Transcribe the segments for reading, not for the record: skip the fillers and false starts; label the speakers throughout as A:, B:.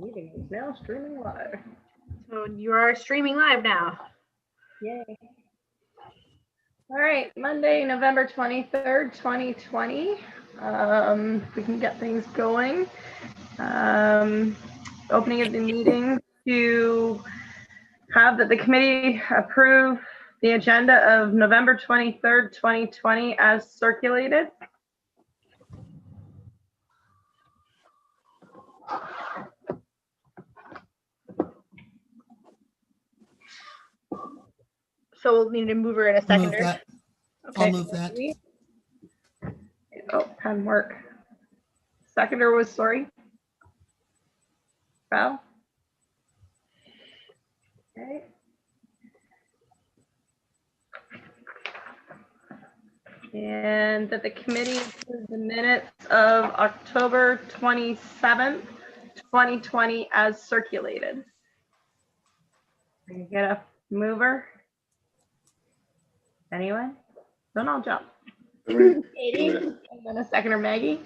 A: Meeting is now streaming live.
B: So you are streaming live now.
A: Yay. All right, Monday, November 23rd, 2020. We can get things going. Opening of the meeting to have the committee approve the agenda of November 23rd, 2020 as circulated.
B: So we'll need to move her in a
C: Move
B: second.
C: that.
A: Okay.
C: I'll move that.
A: Oh, pen work. Seconder was sorry. Val. Okay. And that the committee approve the minutes of October 27th, 2020 as circulated. Can you get a mover? Anyone? Then I'll jump. Katie, and then a seconder, Maggie.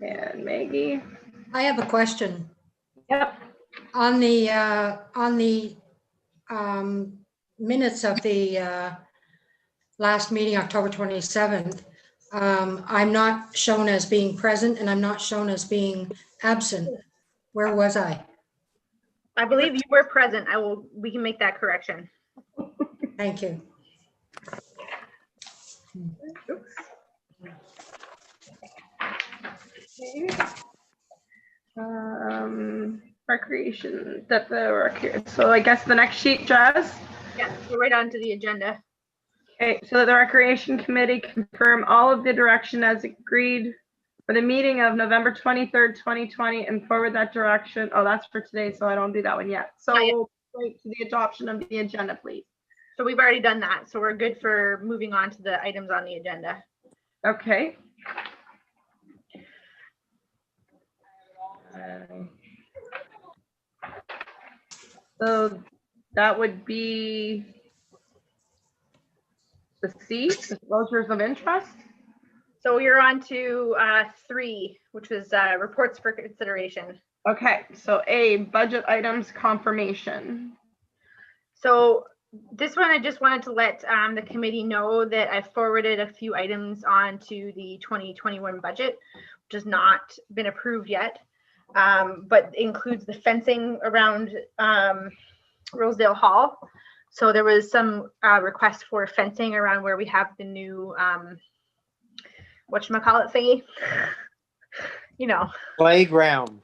A: And Maggie.
D: I have a question.
A: Yep.
D: On the minutes of the last meeting, October 27th, I'm not shown as being present and I'm not shown as being absent. Where was I?
B: I believe you were present. We can make that correction.
D: Thank you.
A: Recreation, so I guess the next sheet, Jazz.
B: Yeah, we're right on to the agenda.
A: Okay, so that the Recreation Committee confirm all of the direction as agreed for the meeting of November 23rd, 2020 and forward that direction. Oh, that's for today, so I don't do that one yet. So we'll wait to the adoption of the agenda, please.
B: So we've already done that. So we're good for moving on to the items on the agenda.
A: Okay. So that would be the C, disclosures of interest.
B: So you're on to 3, which was reports for consideration.
A: Okay, so A, budget items confirmation.
B: So this one, I just wanted to let the committee know that I forwarded a few items onto the 2021 budget, which has not been approved yet, but includes the fencing around Rosedale Hall. So there was some request for fencing around where we have the new, whatchamacallit thingy, you know.
E: Playground.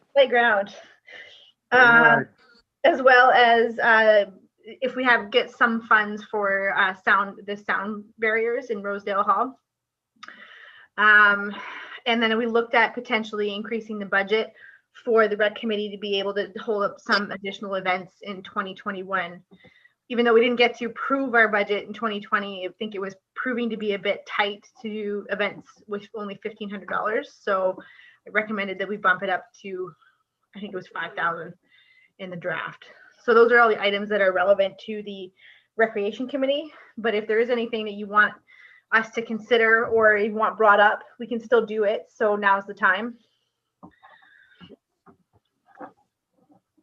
B: As well as if we get some funds for the sound barriers in Rosedale Hall. And then we looked at potentially increasing the budget for the Rec Committee to be able to hold up some additional events in 2021. Even though we didn't get to approve our budget in 2020, I think it was proving to be a bit tight to do events with only $1,500. So I recommended that we bump it up to, I think it was $5,000 in the draft. So those are all the items that are relevant to the Recreation Committee. But if there is anything that you want us to consider or you want brought up, we can still do it. So now's the time.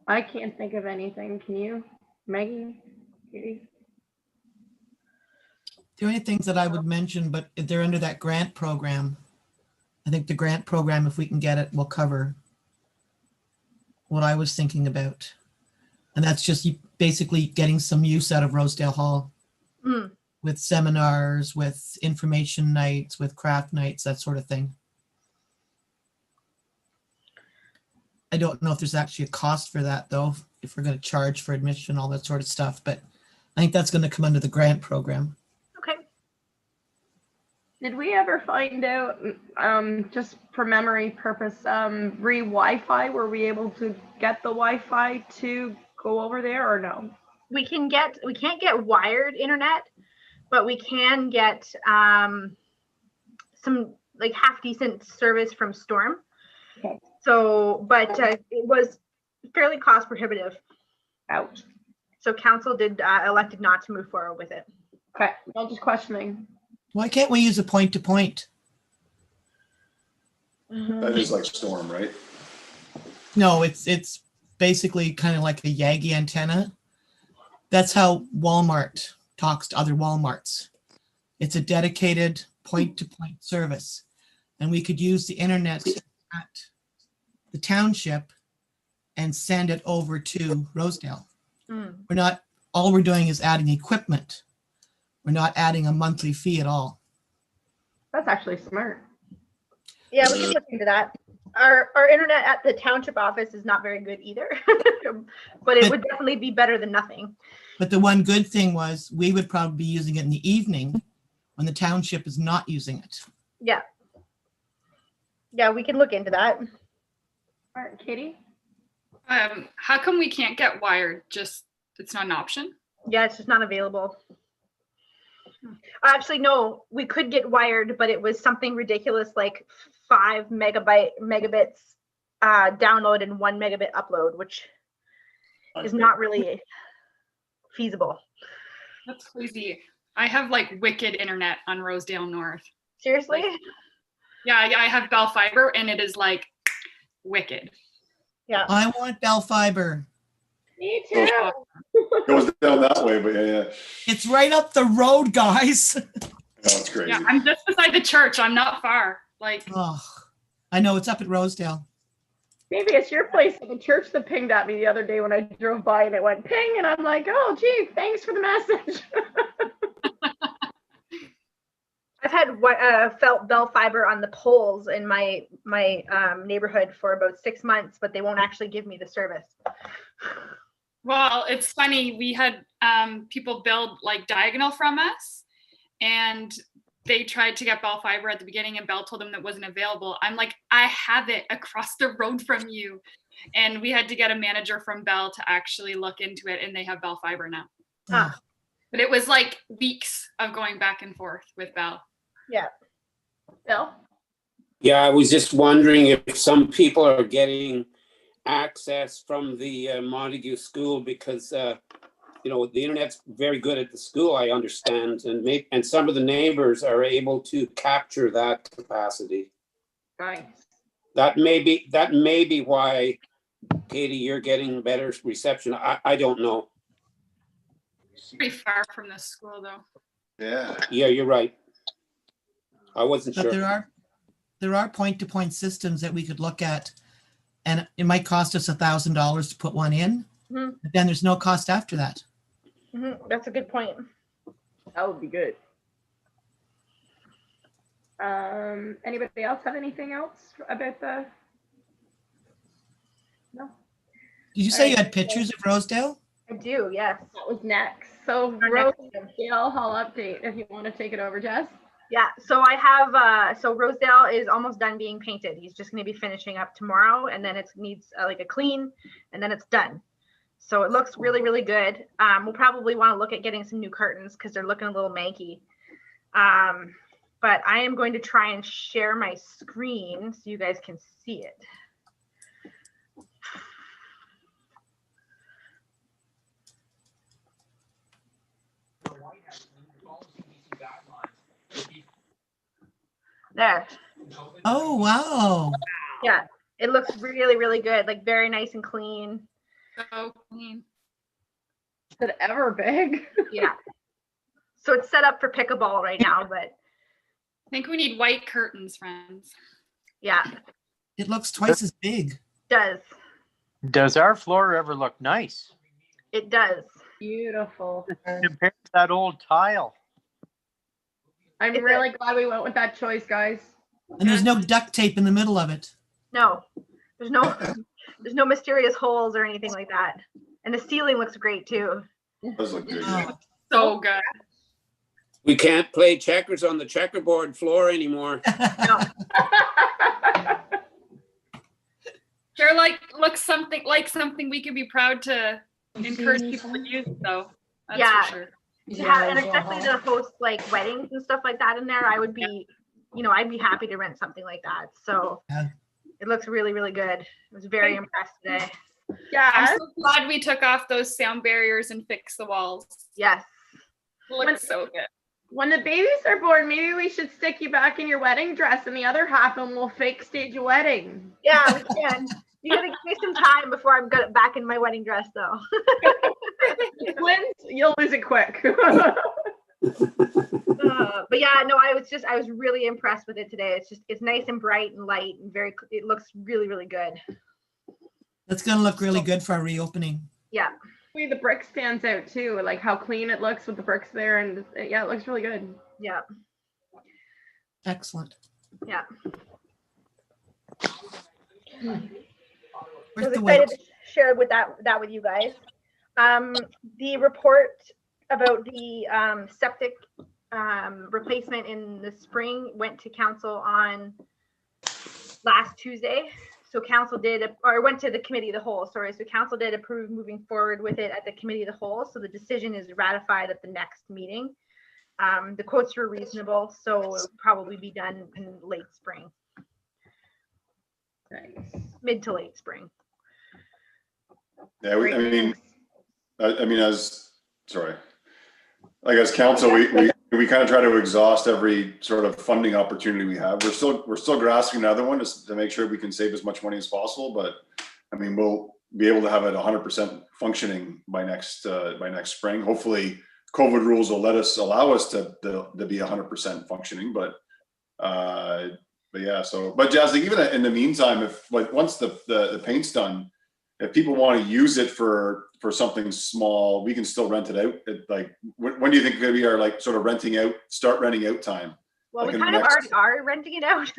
A: I can't think of anything. Can you, Maggie? Katie?
C: The only things that I would mention, but if they're under that grant program, I think the grant program, if we can get it, will cover what I was thinking about. And that's just basically getting some use out of Rosedale Hall with seminars, with information nights, with craft nights, that sort of thing. I don't know if there's actually a cost for that though, if we're going to charge for admission, all that sort of stuff, but I think that's going to come under the grant program.
B: Okay.
A: Did we ever find out, just for memory purpose, Wi-Fi, were we able to get the Wi-Fi to go over there or no?
B: We can't get wired internet, but we can get some like half decent service from Storm.
A: Okay.
B: So, but it was fairly cost prohibitive.
A: Ouch.
B: So council elected not to move forward with it.
A: Okay, I'm just questioning.
C: Why can't we use a point-to-point?
F: That is like Storm, right?
C: No, it's basically kind of like a Yagi antenna. That's how Walmart talks to other Walmarts. It's a dedicated point-to-point service. And we could use the internet at the township and send it over to Rosedale.
B: Mm.
C: All we're doing is adding equipment. We're not adding a monthly fee at all.
A: That's actually smart.
B: Yeah, we can look into that. Our internet at the township office is not very good either, but it would definitely be better than nothing.
C: But the one good thing was we would probably be using it in the evening when the township is not using it.
B: Yeah. Yeah, we can look into that.
A: All right, Katie?
E: How come we can't get wired? Just, it's not an option?
B: Yeah, it's just not available. Actually, no, we could get wired, but it was something ridiculous like 5 megabits download and 1 megabit upload, which is not really feasible.
E: That's crazy. I have like wicked internet on Rosedale North.
B: Seriously?
E: Yeah, I have Bell Fiber and it is like wicked.
B: Yeah.
C: I want Bell Fiber.
A: Me too.
F: Goes down that way, but yeah,
C: It's right up the road, guys.
F: that's crazy.
E: Yeah, I'm just beside the church. I'm not far. Like,
C: Oh, I know it's up at Rosedale.
A: Maybe it's your place at the church that pinged at me the other day when I drove by and it went ping and I'm like, oh gee, thanks for the message.
B: I've had felt Bell Fiber on the poles in my neighborhood for about 6 months, but they won't actually give me the service.
E: well, it's funny. We had people build like diagonal from us and they tried to get Bell Fiber at the beginning and Bell told them that wasn't available. I'm like, I have it across the road from you. And we had to get a manager from Bell to actually look into it and they have Bell Fiber now.
B: Ah.
C: Oh,
E: But it was like weeks of going back and forth with Bell.
B: Yeah.
A: Bill?
G: Yeah, I was just wondering if some people are getting access from the Montague School because, you know, the internet's very good at the school, I understand, and some of the neighbors are able to capture that capacity.
A: Nice.
G: That may be why, Katie, you're getting better reception. I don't know.
E: Pretty far from the school though.
F: Yeah.
G: Yeah, you're right. I wasn't
C: but
G: sure.
C: there are point-to-point systems that we could look at, and it might cost us $1,000 to put one in.
B: Mhm.
C: But then there's no cost after that.
B: That's a good point.
A: That would be good. Anybody else have anything else about the? No,
C: Did you say you had pictures of Rosedale?
B: I do, yes.
A: that was next. So
B: Our next item.
A: Rosedale Hall update, if you want to take it over, Jess.
B: Yeah, so I have, so Rosedale is almost done being painted. He's just gonna be finishing up tomorrow and then it needs like a clean and then it's done. So it looks really, really good. We'll probably wanna look at getting some new curtains because they're looking a little manky. But I am going to try and share my screen so you guys can see it. There.
C: Oh, wow.
B: Yeah, it looks really, really good. Like very nice and clean.
E: So clean.
A: Is it ever big?
B: Yeah. So it's set up for pickleball right now, but
E: I think we need white curtains, friends.
B: yeah,
C: It looks twice as big.
B: does.
H: Does our floor ever look nice
B: It does.
A: Beautiful.
H: compared to that old tile?
A: I'm
B: Is it-
A: really glad we went with that choice, guys.
C: And there's no duct tape in the middle of it.
B: No, there's no mysterious holes or anything like that. And the ceiling looks great too.
F: Does look good. Yeah.
C: Oh.
E: So good.
G: We can't play checkers on the checkerboard floor anymore.
B: No,
E: They're like, looks something like something we could be proud to encourage people to use though. That's
B: Yeah.
E: for sure.
B: yeah, and especially to host like weddings and stuff like that in there, I would be, I'd be happy to rent something like that. So
C: Yeah.
B: it looks really, really good. I was very impressed today.
A: Yeah.
E: I'm so glad we took off those sound barriers and fixed the walls.
B: Yes.
E: It looks so good.
A: When the babies are born, maybe we should stick you back in your wedding dress and the other half and we'll fake stage a wedding.
B: Yeah, we can. You gotta give me some time before I'm back in my wedding dress, though.
A: Twins, you'll lose it quick.
B: But yeah, no, I was really impressed with it today. It's nice and bright and light and it looks really, really good.
C: That's gonna look really good for our reopening.
B: Yeah.
A: The brick stands out too, like how clean it looks with the bricks there, and yeah, it looks really good.
B: Yeah.
C: Excellent.
B: Yeah.
C: Where's
B: I was
C: the
B: excited
C: weight?
B: to share that with you guys. The report about the septic replacement in the spring went to council on last Tuesday. So council went to the committee of the whole, sorry. So council did approve moving forward with it at the committee of the whole. So the decision is ratified at the next meeting. The quotes were reasonable, so it would probably be done in late spring,
A: Nice.
B: mid to late spring.
F: Yeah,
A: Great news.
F: as council, we kind of try to exhaust every sort of funding opportunity we have. We're still grasping another one to make sure we can save as much money as possible. But I mean, we'll be able to have it 100% functioning by next spring. Hopefully, COVID rules will allow us to be 100% functioning. But yeah. But Jazz, like, even in the meantime, if like once the paint's done, if people want to use it for something small, we can still rent it out. When do you think maybe our like sort of renting out time?
B: Well,
F: Like
B: we
F: in the
B: kind of
F: next-
B: already are renting it out.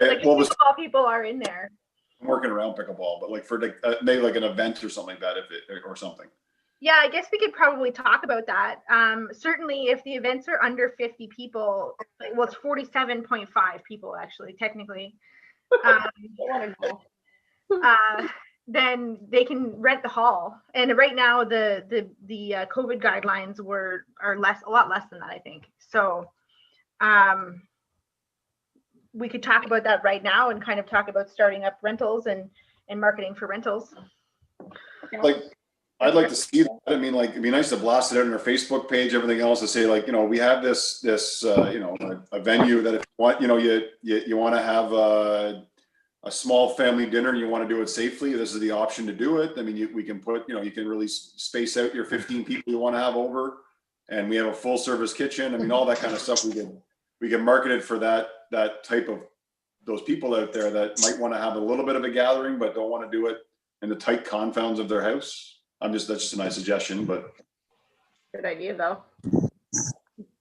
B: Like
F: Well,
B: pickleball people are in there.
F: I'm working around pickleball, but like for maybe like an event or something like that, or something.
B: Yeah, I guess we could probably talk about that. Certainly, if the events are under 50 people, well, it's 47.5 people actually, technically. Then they can rent the hall. And right now, the COVID guidelines are a lot less than that, I think. So, we could talk about that right now and kind of talk about starting up rentals and marketing for rentals.
F: Like, I'd like to see that. I mean, like, it'd be nice to blast it out on our Facebook page, everything else, to say like, we have this a venue that if you want, you want to have a small family dinner and you want to do it safely, this is the option to do it. I mean, we can put, you can really space out your 15 people you want to have over, and we have a full service kitchen. I mean, all that kind of stuff we can market it for that type of those people out there that might want to have a little bit of a gathering, but don't want to do it in the tight confines of their house. that's just a nice suggestion, but.
A: Good idea, though.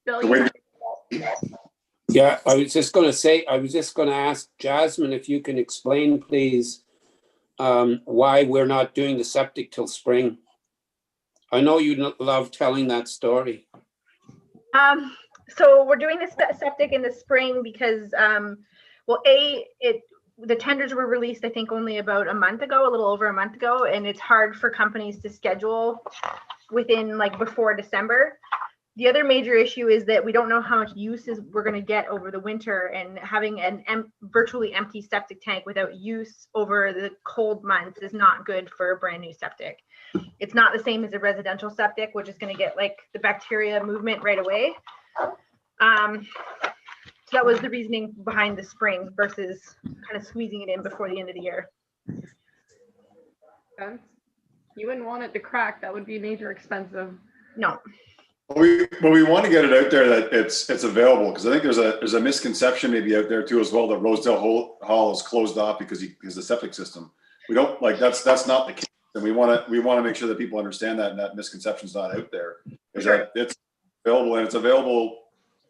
A: Bill,
F: The way
G: Yeah, I was just going to ask Jasmine if you can explain, please, why we're not doing the septic till spring. I know you love telling that story.
B: So we're doing this septic in the spring because, the tenders were released, I think, only about a little over a month ago, and it's hard for companies to schedule within before December. The other major issue is that we don't know how much uses we're going to get over the winter, and having an virtually empty septic tank without use over the cold months is not good for a brand new septic. It's not the same as a residential septic, which is going to get the bacteria movement right away. So that was the reasoning behind the spring versus kind of squeezing it in before the end of the year.
A: you wouldn't want it to crack. That would be major expensive.
B: No.
F: We want to get it out there that it's available, because I think there's a misconception maybe out there too as well that Rosedale Hall is closed off because the septic system. We don't that's not the case, and we want to make sure that people understand that, and that misconception is not out there. Is that it's available, and it's available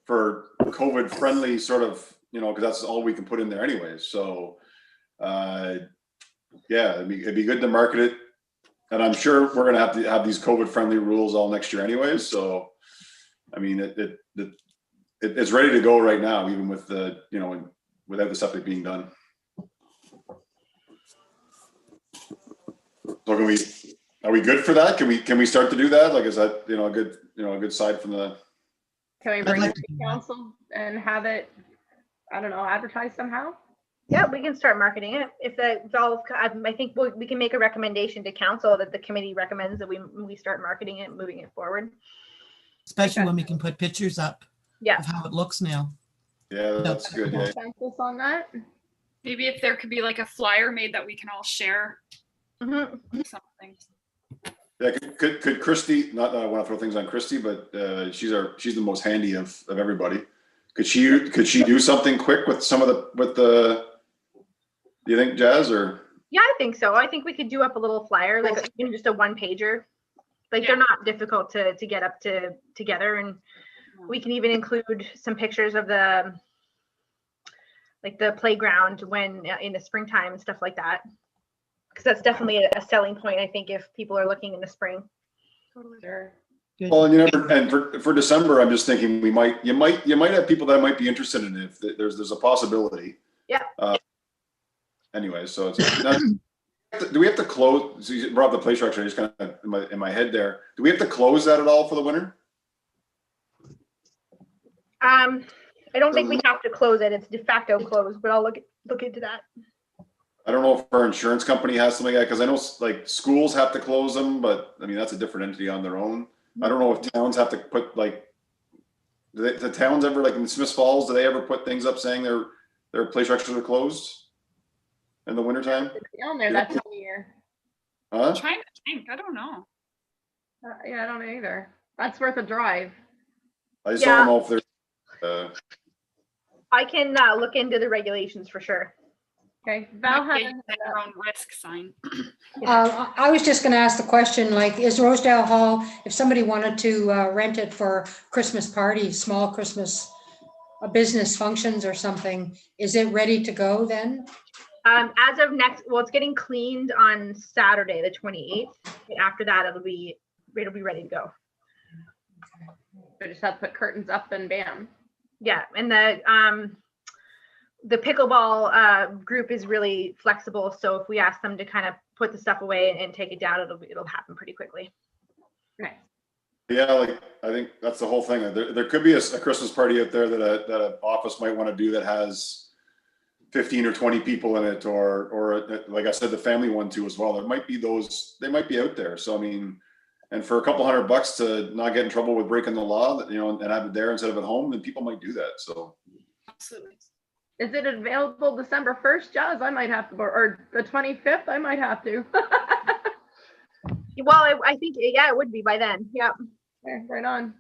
F: for COVID friendly sort of, because that's all we can put in there anyways. So yeah, it'd be good to market it. And I'm sure we're going to have these COVID friendly rules all next year anyways. So, I mean, it's ready to go right now, even with without the septic being done. So are we good for that? Can we start to do that? Is that, a good side from the.
A: Can we bring
C: like
A: it to council and have it, I don't know, advertised somehow?
B: Yeah, we can start marketing it. If that's all, I think we can make a recommendation to council that the committee recommends that we start marketing it, moving it forward.
C: Especially when we can put pictures up
B: Yeah.
C: of how it looks now.
F: Yeah, that's good. Yeah.
A: Consensus on that?
E: Maybe if there could be like a flyer made that we can all share
B: Mhm.
E: something.
F: Yeah, could Christy, not that I want to throw things on Christy, but she's the most handy of everybody. Could she do something quick with some of the, do you think, Jazz, or?
B: Yeah, I think so. I think we could do up a little flyer, like even just a one pager. Like they're not difficult to get up together, and we can even include some pictures of the playground when in the springtime and stuff like that. Because that's definitely a selling point, I think, if people are looking in the spring.
A: Sure.
C: Good.
F: Well, and you never, and for December, I'm just thinking you might have people that might be interested in it. If there's a possibility.
B: Yeah.
F: Anyway, so it's not, do we have to close? So you brought up the play structure. I just kind of in my head there. Do we have to close that at all for the winter?
B: I don't think we have to close it. It's de facto closed, but I'll look into that.
F: I don't know if our insurance company has something like that, because I know like schools have to close them, but I mean that's a different entity on their own. I don't know if towns have to put like, the towns ever, like in Smiths Falls, do they ever put things up saying their play structures are closed in the wintertime?
A: Down there that time of year.
F: Huh?
E: Trying to think. I don't know.
A: Yeah, I don't know either. That's worth a drive.
F: I just don't know if there's.
B: I can look into the regulations for sure.
A: Okay, Val
E: Might
A: had
E: get your own risk sign.
D: I was just going to ask the question, like, is Rosedale Hall, if somebody wanted to rent it for Christmas parties, small Christmas business functions or something, is it ready to go then?
B: As of it's getting cleaned on Saturday, the 28th. And after that, it'll be ready to go.
A: we just have to put curtains up and bam.
B: Yeah, and the pickleball group is really flexible. So if we ask them to kind of put the stuff away and take it down, it'll happen pretty quickly.
A: Nice.
F: Yeah, like I think that's the whole thing. There could be a Christmas party out there that an office might want to do that has 15 or 20 people in it, or like I said, the family one too as well. There might be those. They might be out there. So I mean, and for a couple $100 to not get in trouble with breaking the law, and have it there instead of at home, then people might do that. So.
E: Absolutely.
A: Is it available December 1st, Jazz? I might have to, or the 25th, I might have to.
B: Well, I think, it would be by then. Yep.
A: Okay, right on.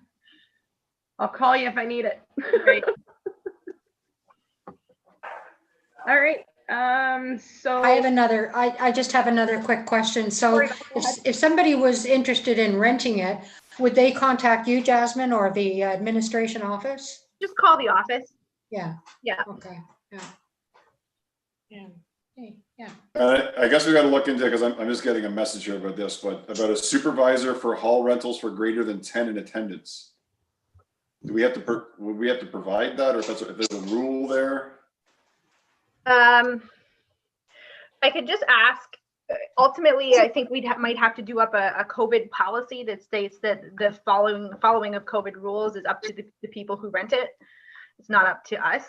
A: I'll call you if I need it.
B: Great.
A: All right. So
D: I just have another quick question. So if somebody was interested in renting it, would they contact you, Jasmine, or the administration office?
B: Just call the office.
D: Yeah.
B: Yeah.
D: Okay. Yeah. Yeah. Hey, yeah.
F: I guess we got to look into it, because I'm just getting a message here about this, but about a supervisor for hall rentals for greater than 10 in attendance. Do we have to would we have to provide that, or if there's a rule there?
B: I could just ask. Ultimately, I think we might have to do up a COVID policy that states that the following of COVID rules is up to the people who rent it. It's not up to us.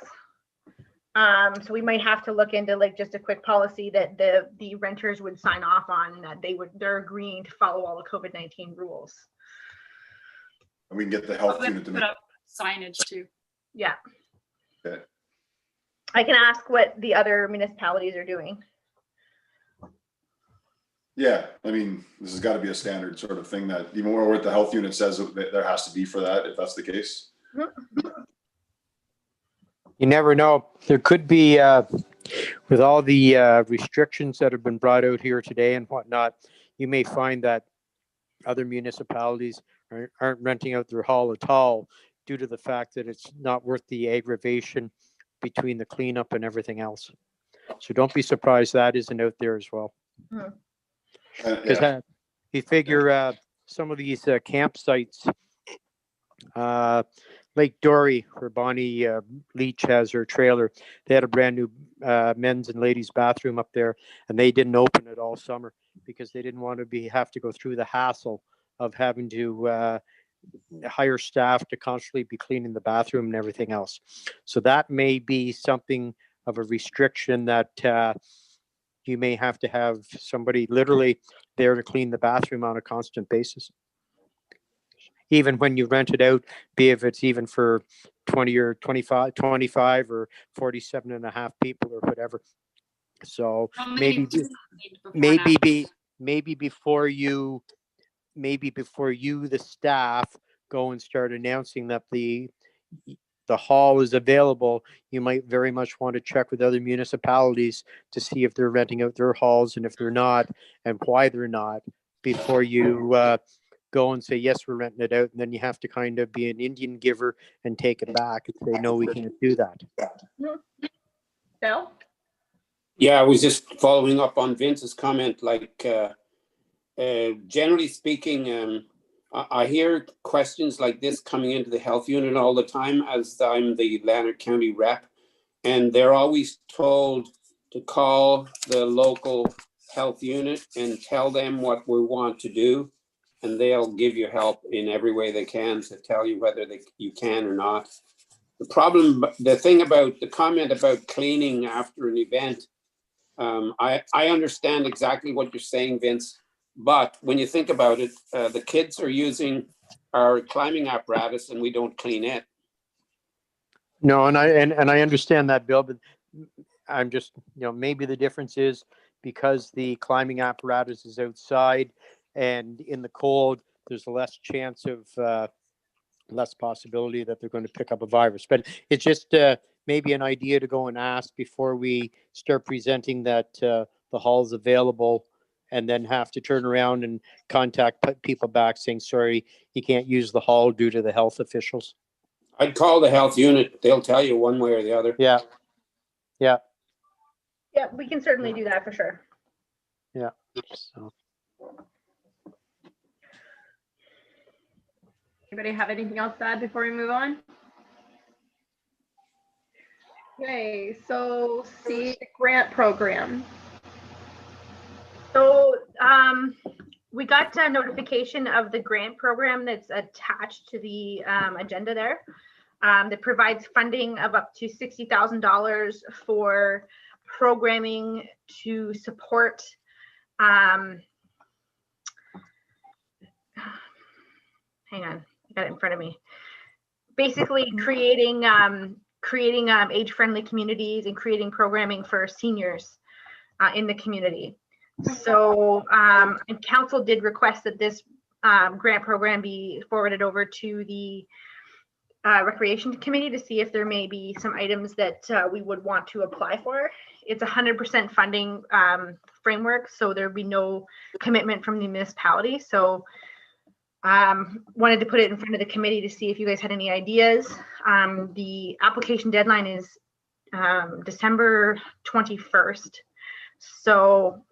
B: So we might have to look into like just a quick policy that the renters would sign off on, that they're agreeing to follow all the COVID-19 rules.
F: And we can get the health unit to
E: Put up signage too.
B: Yeah.
F: Okay.
B: I can ask what the other municipalities are doing.
F: Yeah, I mean, this has got to be a standard sort of thing that even what the health unit says that there has to be for that, if that's the case.
H: You never know. There could be, with all the restrictions that have been brought out here today and whatnot, you may find that other municipalities aren't renting out their hall at all due to the fact that it's not worth the aggravation between the cleanup and everything else. So don't be surprised that isn't out there as well. Because you figure some of these campsites, Lake Dory, where Bonnie Leach has her trailer, they had a brand new men's and ladies bathroom up there, and they didn't open it all summer because they didn't want to have to go through the hassle of having to hire staff to constantly be cleaning the bathroom and everything else. So that may be something of a restriction that you may have to have somebody literally there to clean the bathroom on a constant basis. even when you rent it out, be if it's even for 20 or 25 or 47 and a half people or whatever. So
E: How many
H: maybe,
E: do you need before and after?
H: maybe before you, the staff go and start announcing that the hall is available, you might very much want to check with other municipalities to see if they're renting out their halls, and if they're not, and why they're not, before you go and say, yes, we're renting it out. And then you have to kind of be an Indian giver and take it back and say, no, we can't do that.
A: Bill?
G: Yeah, I was just following up on Vince's comment, like, generally speaking, I hear questions like this coming into the health unit all the time, as I'm the Lanark County rep, and they're always told to call the local health unit and tell them what we want to do, and they'll give you help in every way they can to tell you whether you can or not. The thing about the comment about cleaning after an event, I understand exactly what you're saying, Vince. But when you think about it, the kids are using our climbing apparatus and we don't clean it.
H: No, and I understand that, Bill, but I'm just, maybe the difference is because the climbing apparatus is outside and in the cold, there's less chance of less possibility that they're going to pick up a virus. But it's just maybe an idea to go and ask before we start presenting that the hall's available, and then have to turn around and contact people back saying, sorry, you can't use the hall due to the health officials.
G: I'd call the health unit. They'll tell you one way or the other.
H: Yeah.
B: Yeah, we can certainly do that for sure.
H: Yeah. So.
A: Anybody have anything else to add before we move on? Okay, so the grant program.
B: So we got a notification of the grant program that's attached to the agenda there, that provides funding of up to $60,000 for programming to support hang on, I got it in front of me. Basically creating age-friendly communities and creating programming for seniors in the community. So council did request that this grant program be forwarded over to the Recreation Committee to see if there may be some items that we would want to apply for. It's 100% funding framework, so there'd be no commitment from the municipality. So wanted to put it in front of the committee to see if you guys had any ideas. The application deadline is December 21st. So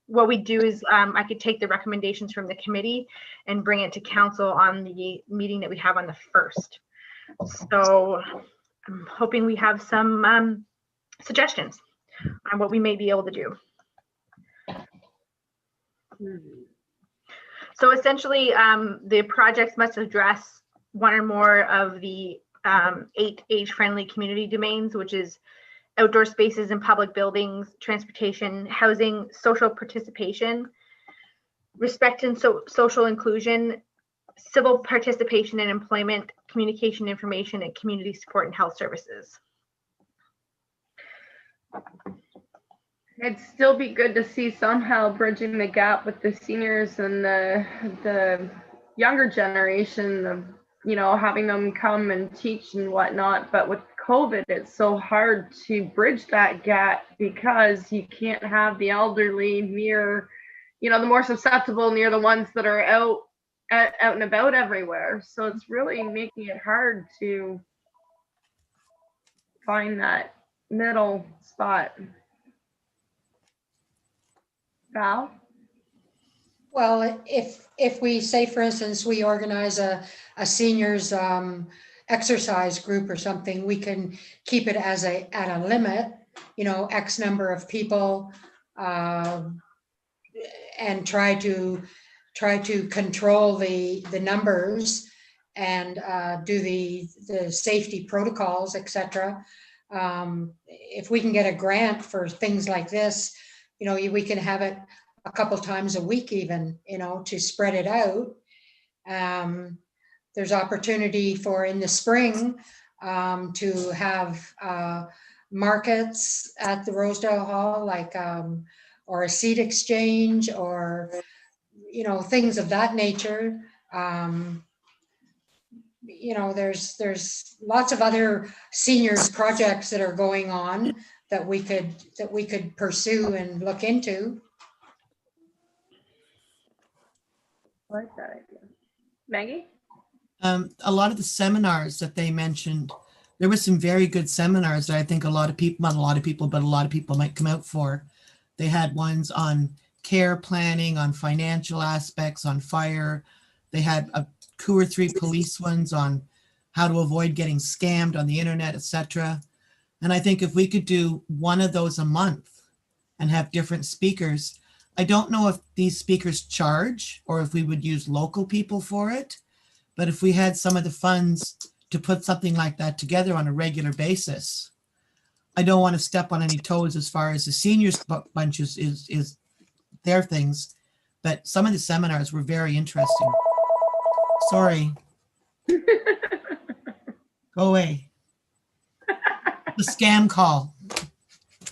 B: what we do is I could take the recommendations from the committee and bring it to council on the meeting that we have on the 1st. So I'm hoping we have some suggestions on what we may be able to do. So essentially, the projects must address one or more of the 8 age-friendly community domains, which is outdoor spaces in public buildings, transportation, housing, social participation, respect and social inclusion, civil participation in employment, communication information, and community support and health services.
A: It'd still be good to see somehow bridging the gap with the seniors and the younger generation of, having them come and teach and whatnot. But with COVID, it's so hard to bridge that gap because you can't have the elderly near, the more susceptible near the ones that are out and about everywhere. So it's really making it hard to find that middle spot. Val?
D: Well, if we say, for instance, we organize a seniors exercise group or something, we can keep it as at a limit, X number of people, and try to control the numbers and do the safety protocols, etc. If we can get a grant for things like this, we can have it a couple times a week even, to spread it out. There's opportunity for in the spring to have markets at the Rosedale Hall, like, or a seat exchange, or, things of that nature. There's lots of other seniors projects that are going on that we could pursue and look into.
A: I like that idea. Maggie?
C: A lot of the seminars that they mentioned, there were some very good seminars that I think a lot of people might come out for. They had ones on care planning, on financial aspects, on fire. They had 2 or 3 police ones on how to avoid getting scammed on the internet, etc. And I think if we could do one of those a month and have different speakers, I don't know if these speakers charge or if we would use local people for it. But if we had some of the funds to put something like that together on a regular basis, I don't want to step on any toes as far as the seniors bunches is their things, but some of the seminars were very interesting. Sorry. Go away. The scam call.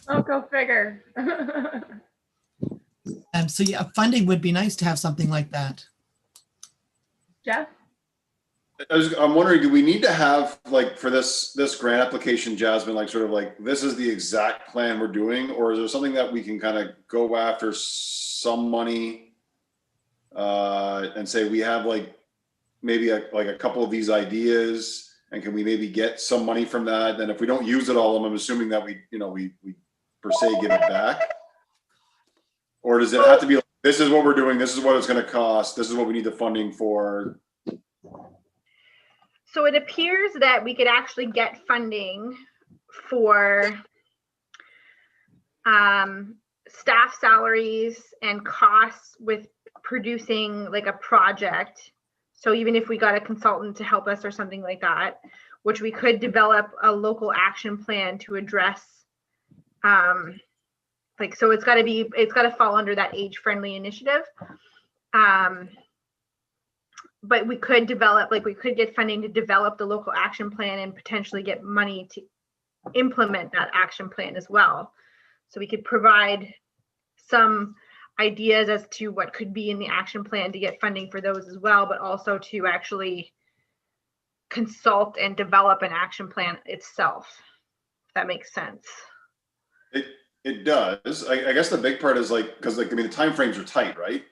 A: Oh, go figure.
C: So yeah, funding would be nice to have something like that.
A: Jeff?
F: I'm wondering, do we need to have, like, for this grant application, Jasmine, like sort of like, this is the exact plan we're doing, or is there something that we can kind of go after some money and say we have like maybe a couple of these ideas, and can we maybe get some money from that? Then if we don't use it all, I'm assuming that we per se give it back. Or does it have to be like, this is what we're doing, this is what it's going to cost, this is what we need the funding for?
B: So it appears that we could actually get funding for staff salaries and costs with producing like a project. So even if we got a consultant to help us or something like that, which we could develop a local action plan to address, so it's got to fall under that age-friendly initiative. But we could get funding to develop the local action plan and potentially get money to implement that action plan as well. So we could provide some ideas as to what could be in the action plan to get funding for those as well, but also to actually consult and develop an action plan itself, if that makes sense.
F: It does. I guess the big part is like, because like, I mean, the timeframes are tight, right?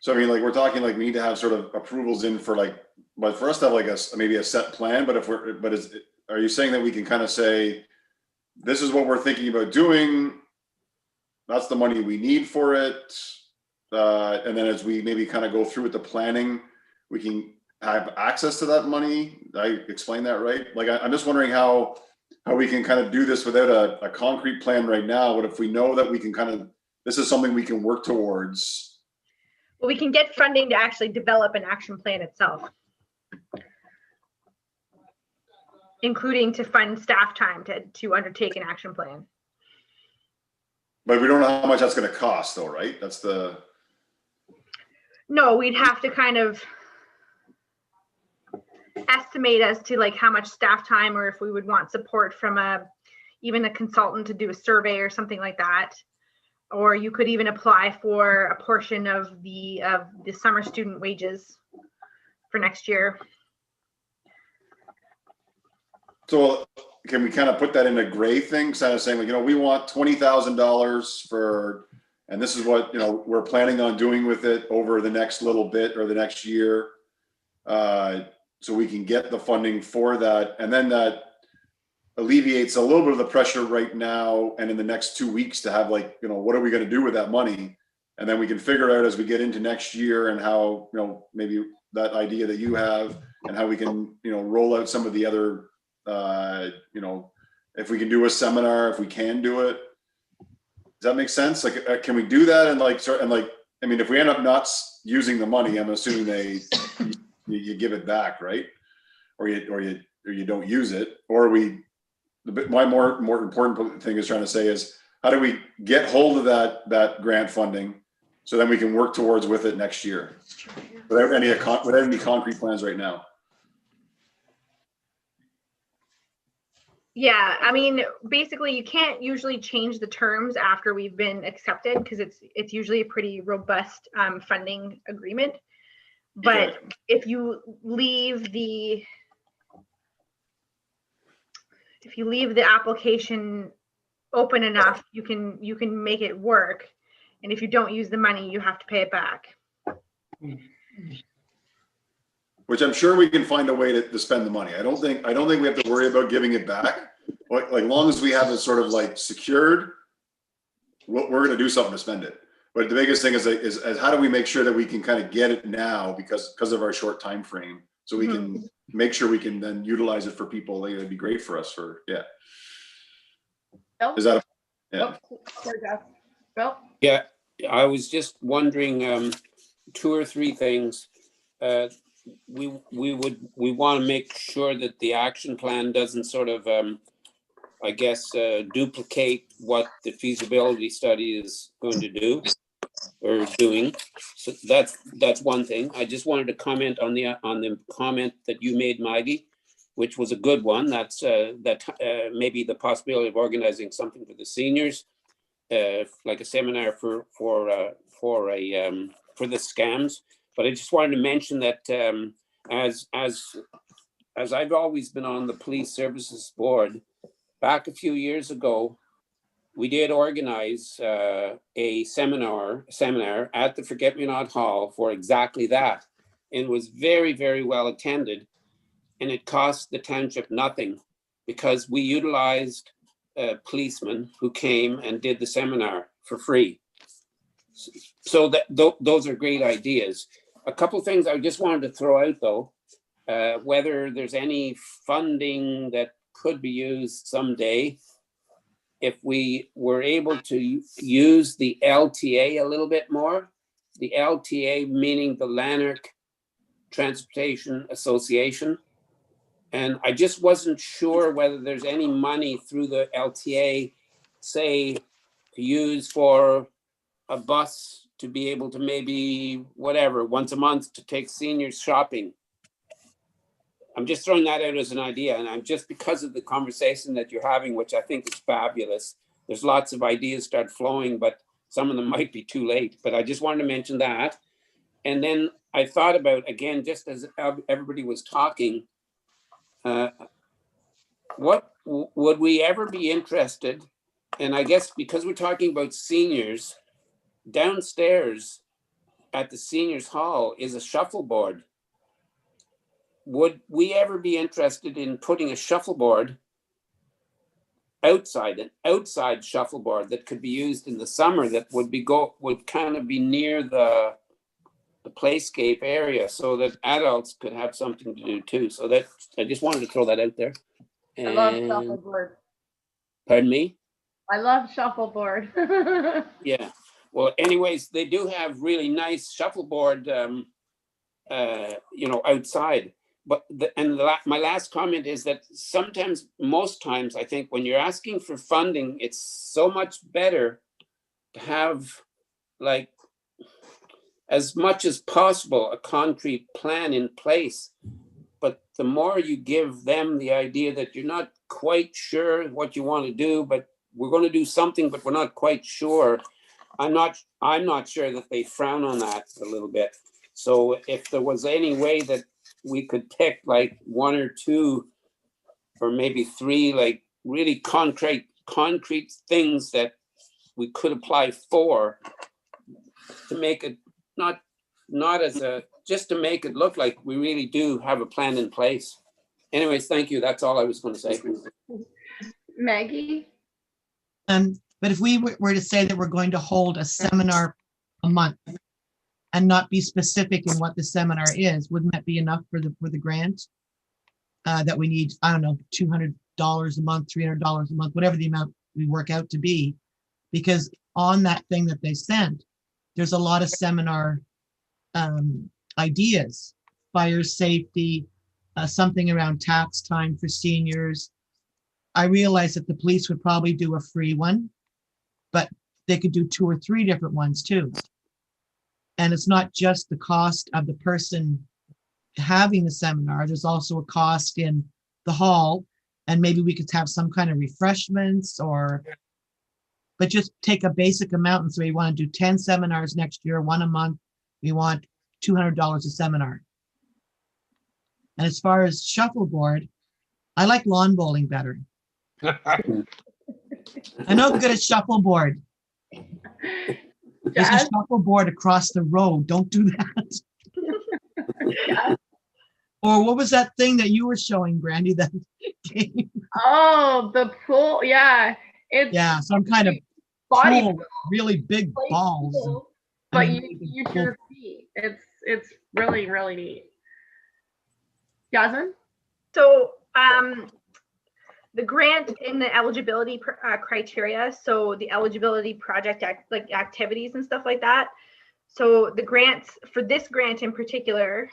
F: So I mean, like, we're talking like we need to have sort of approvals in for like, but for us to have like maybe a set plan, but are you saying that we can kind of say, this is what we're thinking about doing, that's the money we need for it, and then as we maybe kind of go through with the planning, we can have access to that money? Did I explain that right? Like, I'm just wondering how we can kind of do this without a concrete plan right now. What if we know that we can kind of, this is something we can work towards?
B: Well, we can get funding to actually develop an action plan itself, including to fund staff time to undertake an action plan.
F: But we don't know how much that's going to cost though, right?
B: No, we'd have to kind of estimate as to like how much staff time, or if we would want support from even a consultant to do a survey or something like that. Or you could even apply for a portion of the summer student wages for next year.
F: So can we kind of put that in a gray thing, kind of saying, like, we want $20,000 for, and this is what, we're planning on doing with it over the next little bit or the next year. So we can get the funding for that. And then that alleviates a little bit of the pressure right now and in the next 2 weeks to have like, what are we going to do with that money? And then we can figure out as we get into next year and how, maybe that idea that you have and how we can, roll out some of the other, if we can do a seminar, if we can do it. Does that make sense? Like, can we do that? And like, I mean, if we end up not using the money, I'm assuming you give it back, right? Or you don't use it, or my more important thing is trying to say is, how do we get hold of that grant funding So then we can work towards with it next year without any concrete plans right now.
B: Yeah, I mean, basically you can't usually change the terms after we've been accepted because it's usually a pretty robust funding agreement. But
F: Okay.
B: if you leave the application open enough, you can make it work. And if you don't use the money, you have to pay it back.
F: Which I'm sure we can find a way to spend the money. I don't think we have to worry about giving it back. Like long as we have it sort of like secured, we're going to do something to spend it. But the biggest thing is how do we make sure that we can kind of get it now because of our short time frame, so we can make sure we can then utilize it for people. It'd be great for us for
A: Bill?
F: Is that yeah?
A: Oh, sorry, Jeff. Bill?
G: Yeah, I was just wondering, 2 or 3 things. We want to make sure that the action plan doesn't sort of, I guess, duplicate what the feasibility study is going to do or doing. So that's one thing. I just wanted to comment on the comment that you made, Maggie, which was a good one. That's maybe the possibility of organizing something for the seniors, like a seminar for the scams. But I just wanted to mention that as I've always been on the police services board, back a few years ago, we did organize a seminar at the Forget-Me-Not Hall for exactly that. And it was very, very well attended. And it cost the township nothing because we utilized policemen who came and did the seminar for free. So those are great ideas. A couple things I just wanted to throw out though, whether there's any funding that could be used someday, if we were able to use the LTA a little bit more, the LTA meaning the Lanark Transportation Association. And I just wasn't sure whether there's any money through the LTA, say, to use for a bus to be able to maybe whatever, once a month to take seniors shopping. I'm just throwing that out as an idea. And I'm just because of the conversation that you're having, which I think is fabulous. There's lots of ideas start flowing, but some of them might be too late. But I just wanted to mention that. And then I thought about, again, just as everybody was talking, what would we ever be interested? And I guess because we're talking about seniors, downstairs at the seniors hall is a shuffleboard. Would we ever be interested in putting a shuffleboard outside, an outside shuffleboard that could be used in the summer that would kind of be near the playscape area so that adults could have something to do too. So that I just wanted to throw that out there.
A: I love shuffleboard.
G: Pardon me?
A: I love shuffleboard.
G: Yeah. Well, anyways, they do have really nice shuffleboard, outside. But my last comment is that sometimes, most times, I think when you're asking for funding, it's so much better to have, like, as much as possible, a concrete plan in place. But the more you give them the idea that you're not quite sure what you want to do, but we're going to do something, but we're not quite sure. I'm not sure that they frown on that a little bit. So if there was any way that we could pick like 1 or 2 or maybe 3, like really concrete things that we could apply for to make it not as just to make it look like we really do have a plan in place. Anyways, thank you. That's all I was going to say.
A: Maggie?
C: But if we were to say that we're going to hold a seminar a month and not be specific in what the seminar is, wouldn't that be enough for the grant? That we need, I don't know, $200 a month, $300 a month, whatever the amount we work out to be. Because on that thing that they sent, there's a lot of seminar ideas, fire safety, something around tax time for seniors. I realize that the police would probably do a free one, but they could do 2 or 3 different ones too. And it's not just the cost of the person having the seminar, there's also a cost in the hall. And maybe we could have some kind of refreshments but just take a basic amount and say we want to do 10 seminars next year, one a month. We want $200 a seminar. And as far as shuffleboard, I like lawn bowling better. I'm not good at shuffleboard. There's a
A: Jazz?
C: shuffleboard across the road. Don't do that.
A: Yeah.
C: Or what was that thing that you were showing, Brandy? That game?
A: Oh, the pool. Yeah. It's
C: Yeah, some kind of
A: body
C: pool, really big
A: play
C: balls.
A: pool,
C: I
A: but
C: mean,
A: you
C: big
A: use
C: pool.
A: your feet. It's really, really neat. Yasmin?
B: So the grant in the eligibility criteria, so the eligibility project like activities and stuff like that. So the grants for this grant in particular,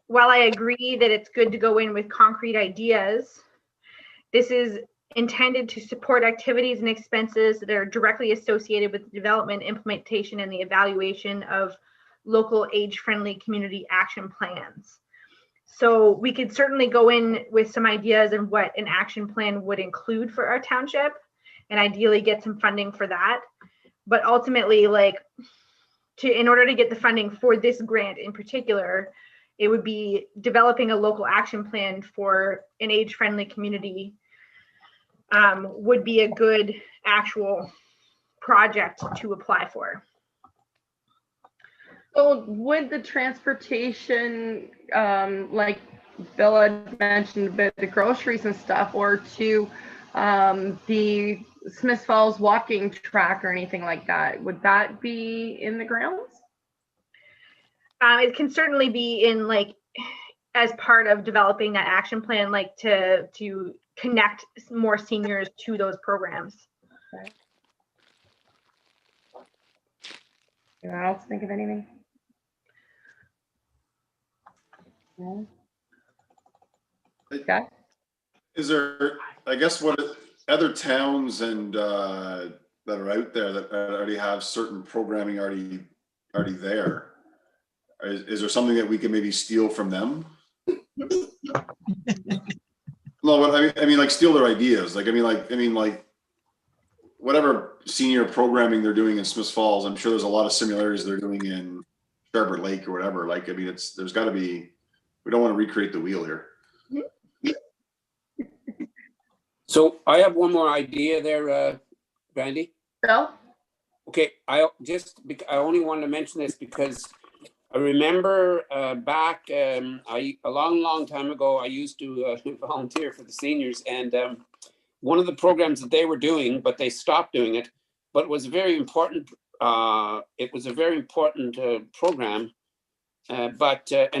B: while I agree that it's good to go in with concrete ideas, this is intended to support activities and expenses that are directly associated with the development, implementation, and the evaluation of local age-friendly community action plans. So we could certainly go in with some ideas on what an action plan would include for our township and ideally get some funding for that. But ultimately, in order to get the funding for this grant in particular, it would be developing a local action plan for an age-friendly community would be a good actual project to apply for.
A: So would the transportation, like Bill had mentioned about the groceries and stuff, or to the Smith Falls walking track or anything like that, would that be in the grounds?
B: It can certainly be in as part of developing that action plan, to connect more seniors to those programs.
A: Anyone else think of anything? No? Okay.
F: Is there, I guess, what other towns and that are out there that already have certain programming already there? Is there something that we can maybe steal from them? No, but I mean, steal their ideas. Whatever senior programming they're doing in Smith Falls, I'm sure there's a lot of similarities they're doing in Sherbrooke Lake or whatever. There's got to be. We don't want to recreate the wheel here.
G: So I have one more idea there, Brandy.
A: Bill?
G: Okay, I only wanted to mention this because I remember back a long time ago, I used to volunteer for the seniors, and one of the programs that they were doing, but they stopped doing it, but it was a very important. It was a very important program, and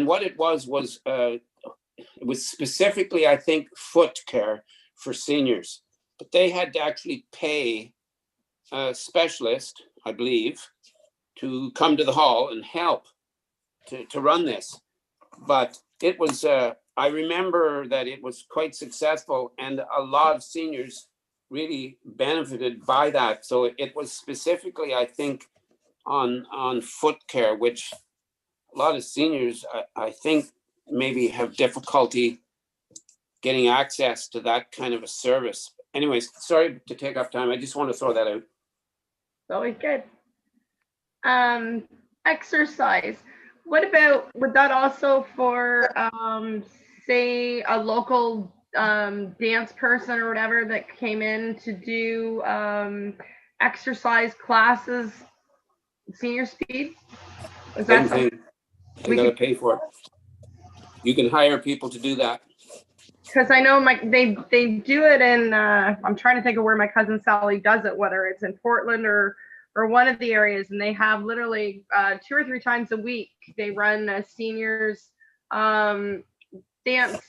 G: what it was it was specifically, I think, foot care for seniors, but they had to actually pay a specialist, I believe, to come to the hall and help to run this. But it was, I remember that it was quite successful and a lot of seniors really benefited by that. So it was specifically, I think, on foot care, which a lot of seniors, I think, maybe have difficulty getting access to that kind of a service. Anyways, sorry to take up time. I just want to throw that out.
A: It's always good. Exercise. What about, would that also for, say, a local dance person or whatever that came in to do exercise classes, senior speed? Is
G: Same
A: that something?
G: thing.
A: we
G: You gotta
A: could-
G: pay for it. You can hire people to do that.
A: Because I know they do it in, I'm trying to think of where my cousin Sally does it, whether it's in Portland or one of the areas, and they have literally 2 or 3 times a week, they run a seniors dance,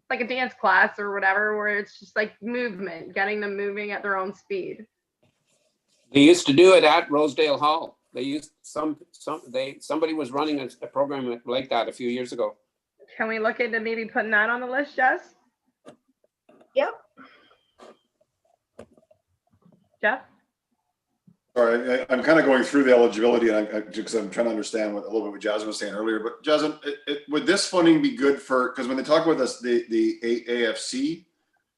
A: like a dance class or whatever, where it's just like movement, getting them moving at their own speed.
G: They used to do it at Rosedale Hall. They used somebody was running a program like that a few years ago.
A: Can we look into maybe putting that on the list, Jess?
B: Yep.
A: Jeff?
F: Sorry, I'm kind of going through the eligibility and because I'm trying to understand what a little bit what Jasmine was saying earlier. But Jasmine, would this funding be good for, because when they talk about this, the AFC,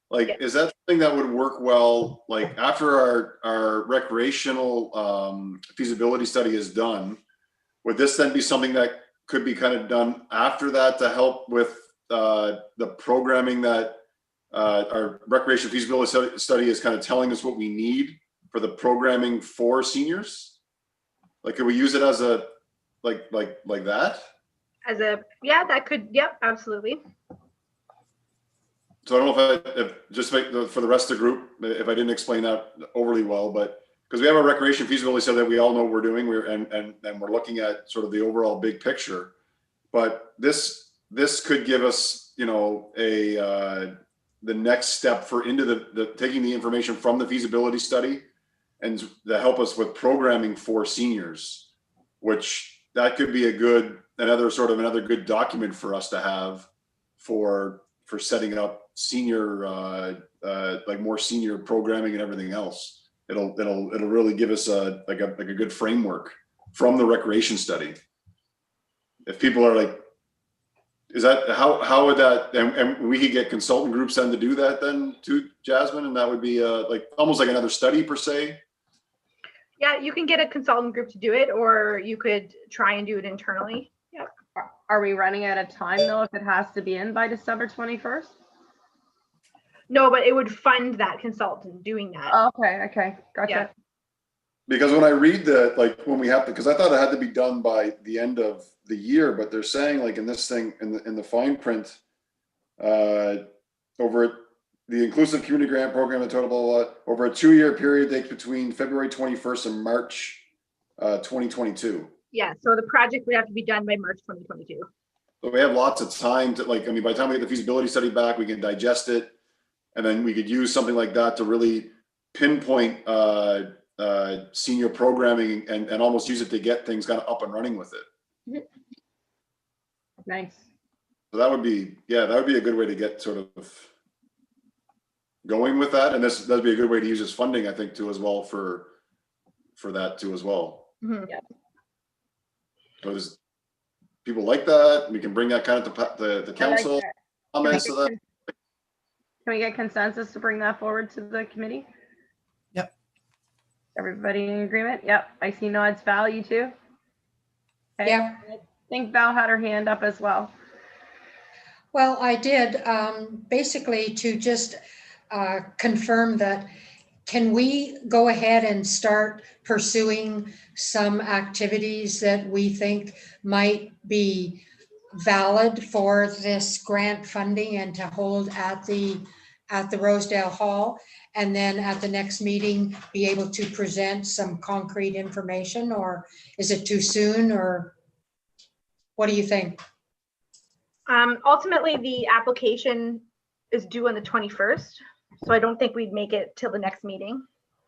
F: like,
B: Yeah.
F: is that something that would work well, like after our recreational feasibility study is done? Would this then be something that could be kind of done after that to help with the programming that our recreation feasibility study is kind of telling us what we need for the programming for seniors? Like, could we use it as a, like that?
B: As a, yeah, that could, yep, absolutely.
F: So I don't know if just for the rest of the group, if I didn't explain that overly well, but because we have a recreation feasibility study that we all know what we're doing, and we're looking at sort of the overall big picture. But this could give us, you know, the next step for into the taking the information from the feasibility study and to help us with programming for seniors, which that could be another good document for us to have for setting up senior like more senior programming and everything else. It'll really give us a good framework from the recreation study. If people are like, is that how would that, and we could get consultant groups then to do that then too, Jasmine, and that would be like almost like another study per se.
B: Yeah, you can get a consultant group to do it, or you could try and do it internally. Yep.
A: Are we running out of time though if it has to be in by December 21st?
B: No, but it would fund that consultant doing that.
A: Okay, gotcha.
B: Yeah.
F: Because when I read when we have to, because I thought it had to be done by the end of the year, but they're saying like in this thing, in the fine print, over the Inclusive Community Grant Program and total blah, blah, blah, over a 2-year period takes between February 21st and March 2022.
B: Yeah, so the project would have to be done by March 2022.
F: So we have lots of time to by the time we get the feasibility study back, we can digest it. And then we could use something like that to really pinpoint senior programming and almost use it to get things kind of up and running with it.
A: Nice.
F: So that would be a good way to get sort of going with that. And that'd be a good way to use this funding, I think, too, as well for that too, as well.
B: Mm-hmm.
A: Yeah.
F: So does people like that? We can bring that kind of to the council. Comments to that.
A: Can we get consensus to bring that forward to the committee?
C: Yep.
A: Everybody in agreement? Yep. I see nods. Val, you too? Okay.
D: Yeah.
A: I think Val had her hand up as well.
D: Well, I did, basically to just confirm that, can we go ahead and start pursuing some activities that we think might be valid for this grant funding and to hold at the Rosedale Hall, and then at the next meeting be able to present some concrete information, or is it too soon, or what do you think?
B: Ultimately, the application is due on the 21st, so I don't think we'd make it till the next meeting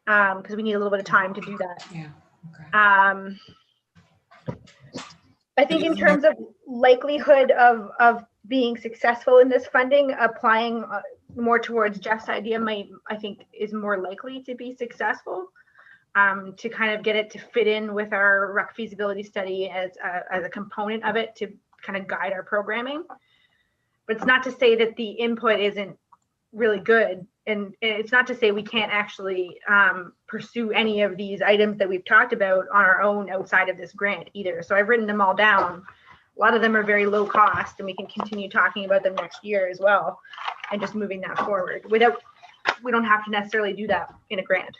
B: because we need a little bit of time to do that.
D: Yeah. Okay.
B: I think in terms of likelihood of being successful in this funding, applying more towards Jeff's idea I think is more likely to be successful, to kind of get it to fit in with our rec feasibility study as a component of it to kind of guide our programming. But it's not to say that the input isn't really good. And it's not to say we can't actually pursue any of these items that we've talked about on our own outside of this grant either. So I've written them all down. A lot of them are very low cost, and we can continue talking about them next year as well and just moving that forward we don't have to necessarily do that in a grant.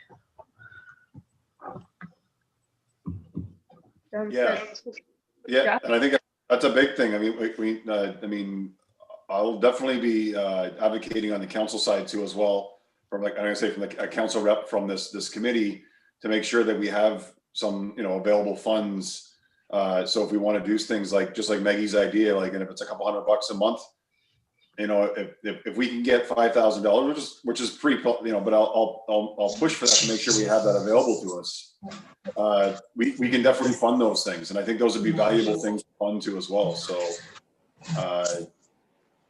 F: Yeah, and I think that's a big thing. I mean, I'll definitely be advocating on the council side too, as well, from like I'm gonna say from a council rep from this committee, to make sure that we have some available funds. So if we want to do things like just like Maggie's idea, like, and if it's a couple $100 a month, if we can get $5,000, which is pretty, but I'll push for that to make sure we have that available to us. We can definitely fund those things, and I think those would be valuable things to fund too as well. So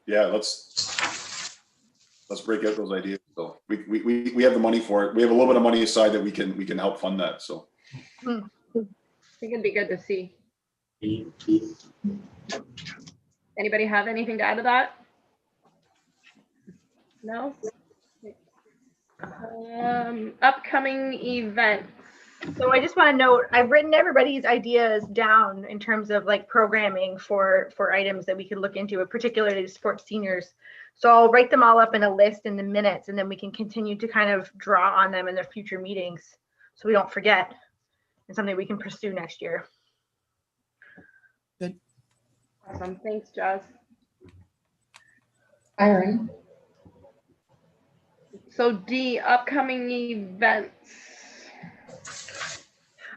F: yeah, let's break out those ideas. So we have the money for it. We have a little bit of money aside that we can help fund that, so.
A: I think it'd be good to see. Anybody have anything to add to that? No? Upcoming events.
B: So I just want to note, I've written everybody's ideas down in terms of like programming for items that we could look into, particularly to support seniors. So I'll write them all up in a list in the minutes, and then we can continue to kind of draw on them in their future meetings, so we don't forget. It's something we can pursue next year.
A: Awesome. Thanks, Jazz.
D: Byron?
A: So D, upcoming events.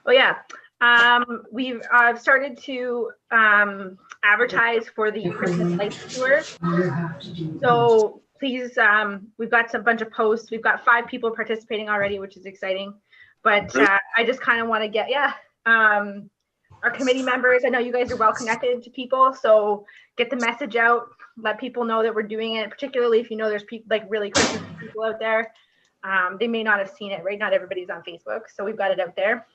B: Oh yeah, we've started to advertise for the Christmas Lights Tour. So please, we've got a bunch of posts. We've got 5 people participating already, which is exciting. But I just kind of want to get, our committee members, I know you guys are well connected to people, so get the message out, let people know that we're doing it, particularly if you know there's people like really Christmas people out there. They may not have seen it, right? Not everybody's on Facebook, so we've got it out there.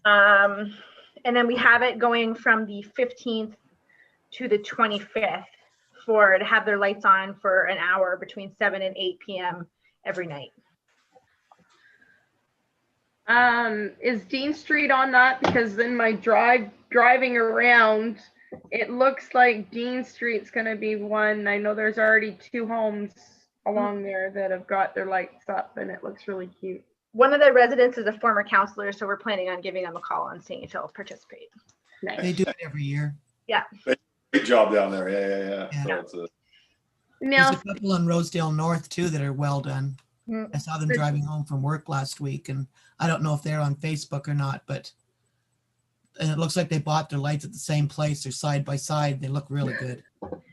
B: And then we have it going from the 15th to the 25th to have their lights on for an hour between 7 and 8 p.m. every night.
A: Is Dean Street on that? Because in my driving around, it looks like Dean Street's gonna be one. I know there's already 2 homes along there that have got their lights up, and it looks really cute.
B: One of the residents is a former counselor, so we're planning on giving them a call and seeing if he'll participate.
A: Nice.
C: They do it every year.
F: Great job down there. Yeah.
C: Yeah.
F: So
A: Now,
C: There's a couple on Rosedale North too that are well done.
B: Mm.
C: I saw them driving home from work last week, and I don't know if they're on Facebook or not, but and it looks like they bought their lights at the same place. They're side by side. They look really good.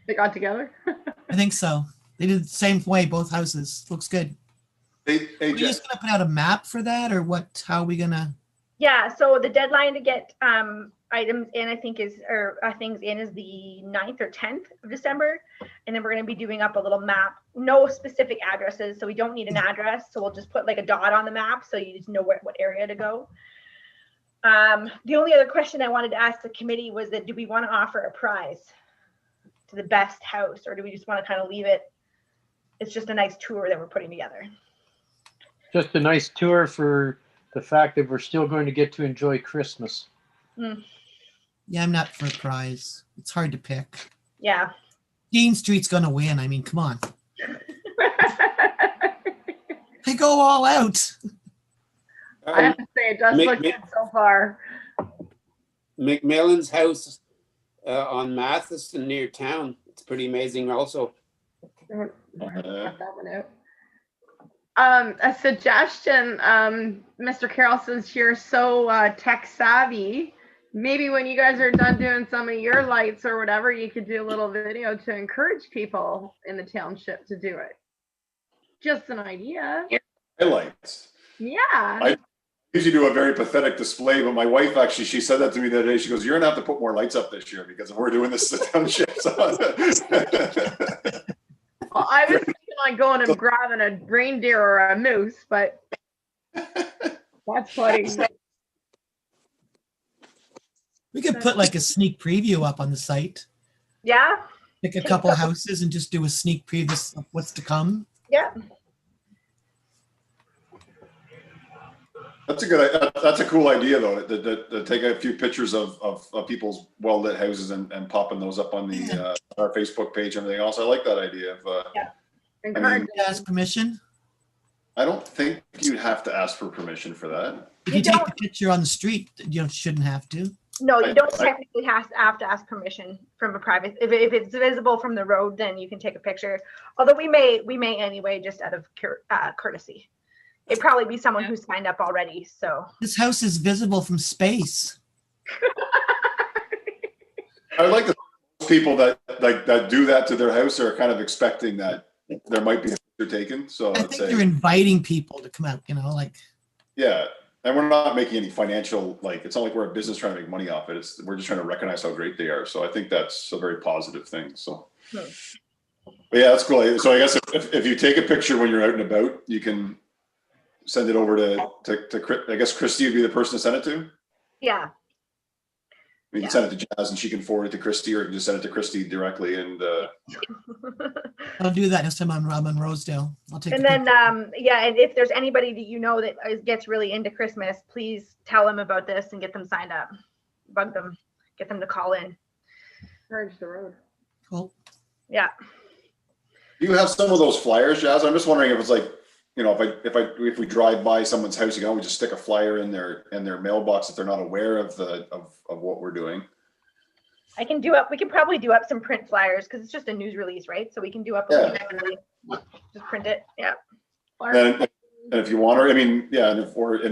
A: they got together.
C: I think so. They did the same way, both houses. Looks good.
F: hey,
C: Are you just gonna put out a map for that, or what? How are we gonna?
B: Yeah, so the deadline to get items in, I think is the 9th or 10th of December. And then we're going to be doing up a little map, no specific addresses. So we don't need an address. So we'll just put like a dot on the map so you just know what area to go. The only other question I wanted to ask the committee was that do we want to offer a prize to the best house, or do we just want to kind of leave it? It's just a nice tour that we're putting together.
H: Just a nice tour for the fact that we're still going to get to enjoy Christmas.
C: Yeah, I'm not for a prize. It's hard to pick.
B: Yeah.
C: Dean Street's gonna win. I mean, come on. They go all out.
A: I have to say, it does look good so far.
G: McMillan's house on Matheson near town. It's pretty amazing also.
A: Cut that one out. A suggestion, Mr. Carroll, since you're so tech savvy, maybe when you guys are done doing some of your lights or whatever, you could do a little video to encourage people in the township to do it. Just an idea.
F: highlights.
A: Yeah.
F: I usually do a very pathetic display, but my wife actually, she said that to me the other day. She goes, "You're gonna have to put more lights up this year because we're doing this as a township."
A: Well, I was thinking on going and grabbing a reindeer or a moose, but that's funny.
C: We could put like a sneak preview up on the site.
B: Yeah.
C: Pick a couple houses and just do a sneak preview of what's to come.
B: Yeah.
F: That's a cool idea though, to take a few pictures of people's well-lit houses and popping those up on the our Facebook page and everything else. I like that idea of
A: Encourage.
C: Ask permission.
F: I don't think you'd have to ask for permission for that.
C: If you take the picture on the street, you shouldn't have to.
B: No, you don't technically have to ask permission from a private. If it's visible from the road, then you can take a picture. Although we may anyway, just out of courtesy. It'd probably be someone who signed up already. So
C: This house is visible from space.
F: I would like to people that do that to their house are kind of expecting that there might be a picture taken. So
C: I
F: I'd
C: think
F: say,
C: you're inviting people to come out, like.
F: yeah. And we're not making any financial, it's not like we're a business trying to make money off it. We're just trying to recognize how great they are. So I think that's a very positive thing. So. But yeah, that's cool. So I guess if you take a picture when you're out and about, you can send it over to I guess Christy would be the person to send it to.
B: Yeah,
F: You can send it to Jazz and she can forward it to Christy, or you can just send it to Christy directly. And
C: I'll do that next time I'm in Rosedale. I'll take.
B: and
C: a
B: then,
C: picture.
B: yeah, and if there's anybody that you know that gets really into Christmas, please tell them about this and get them signed up. Bug them, get them to call in.
A: Encourage the road.
C: Cool.
B: Yeah.
F: do you have some of those flyers, Jazz? I'm just wondering if it's like, you know, if we drive by someone's house, you know, we just stick a flyer in their mailbox if they're not aware of what we're doing.
B: I can do up, we can probably do up some print flyers because it's just a news release, right? So we can do up a
F: Yeah.
B: news release. Just print it. Yeah.
F: And if you want, or I mean, yeah, and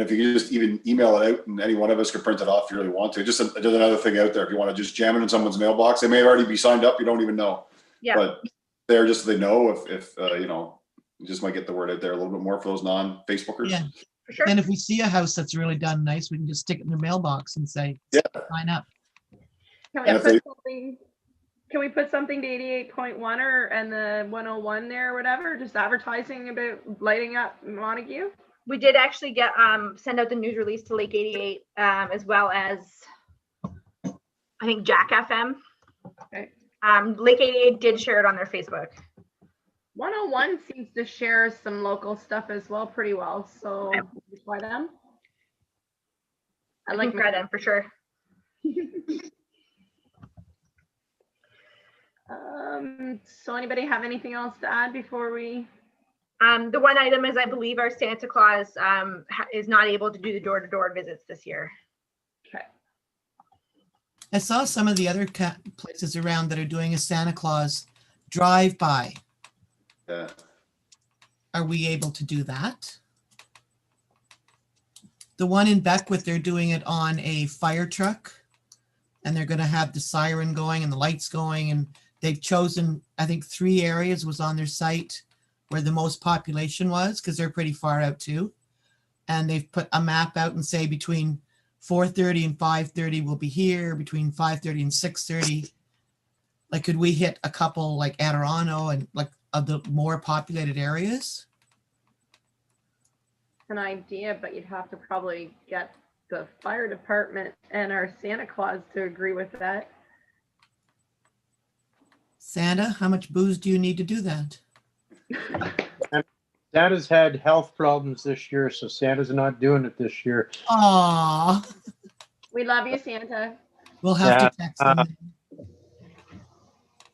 F: if you just even email it out, and any one of us could print it off if you really want to. Just another thing out there. If you want to just jam it in someone's mailbox, they may already be signed up. You don't even know.
B: Yeah.
F: But they're just so they know if you know, you just might get the word out there a little bit more for those non-Facebookers.
C: Yeah.
B: For sure.
C: And if we see a house that's really done nice, we can just stick it in their mailbox and say,
F: Yeah.
C: sign up.
A: Can
F: And
A: we
F: if
A: put
F: they-
A: something, can we put something to 88.1 and the 101 there or whatever, just advertising about lighting up Montague?
B: We did actually get send out the news release to Lake 88 as well as I think Jack FM.
A: Okay.
B: Lake 88 did share it on their Facebook.
A: 101 seems to share some local stuff as well pretty well, so
B: Okay.
A: try them. I
B: I
A: like
B: can try them for sure.
A: So anybody have anything else to add before we?
B: The one item is I believe our Santa Claus is not able to do the door-to-door visits this year.
A: Okay.
C: I saw some of the other places around that are doing a Santa Claus drive-by.
F: Yeah.
C: Are we able to do that? The one in Beckwith, they're doing it on a fire truck, and they're going to have the siren going and the lights going, and they've chosen, I think 3 areas was on their site where the most population was, because they're pretty far out too. And they've put a map out and say between 4:30 and 5:30 we'll be here, between 5:30 and 6:30. Like, could we hit a couple like Adirano and like of the more populated areas?
A: An idea, but you'd have to probably get the fire department and our Santa Claus to agree with that.
C: Santa, how much booze do you need to do that?
H: Santa's had health problems this year, so Santa's not doing it this year.
C: Aw,
A: We love you, Santa.
C: we'll have
H: Yeah,
C: to text them.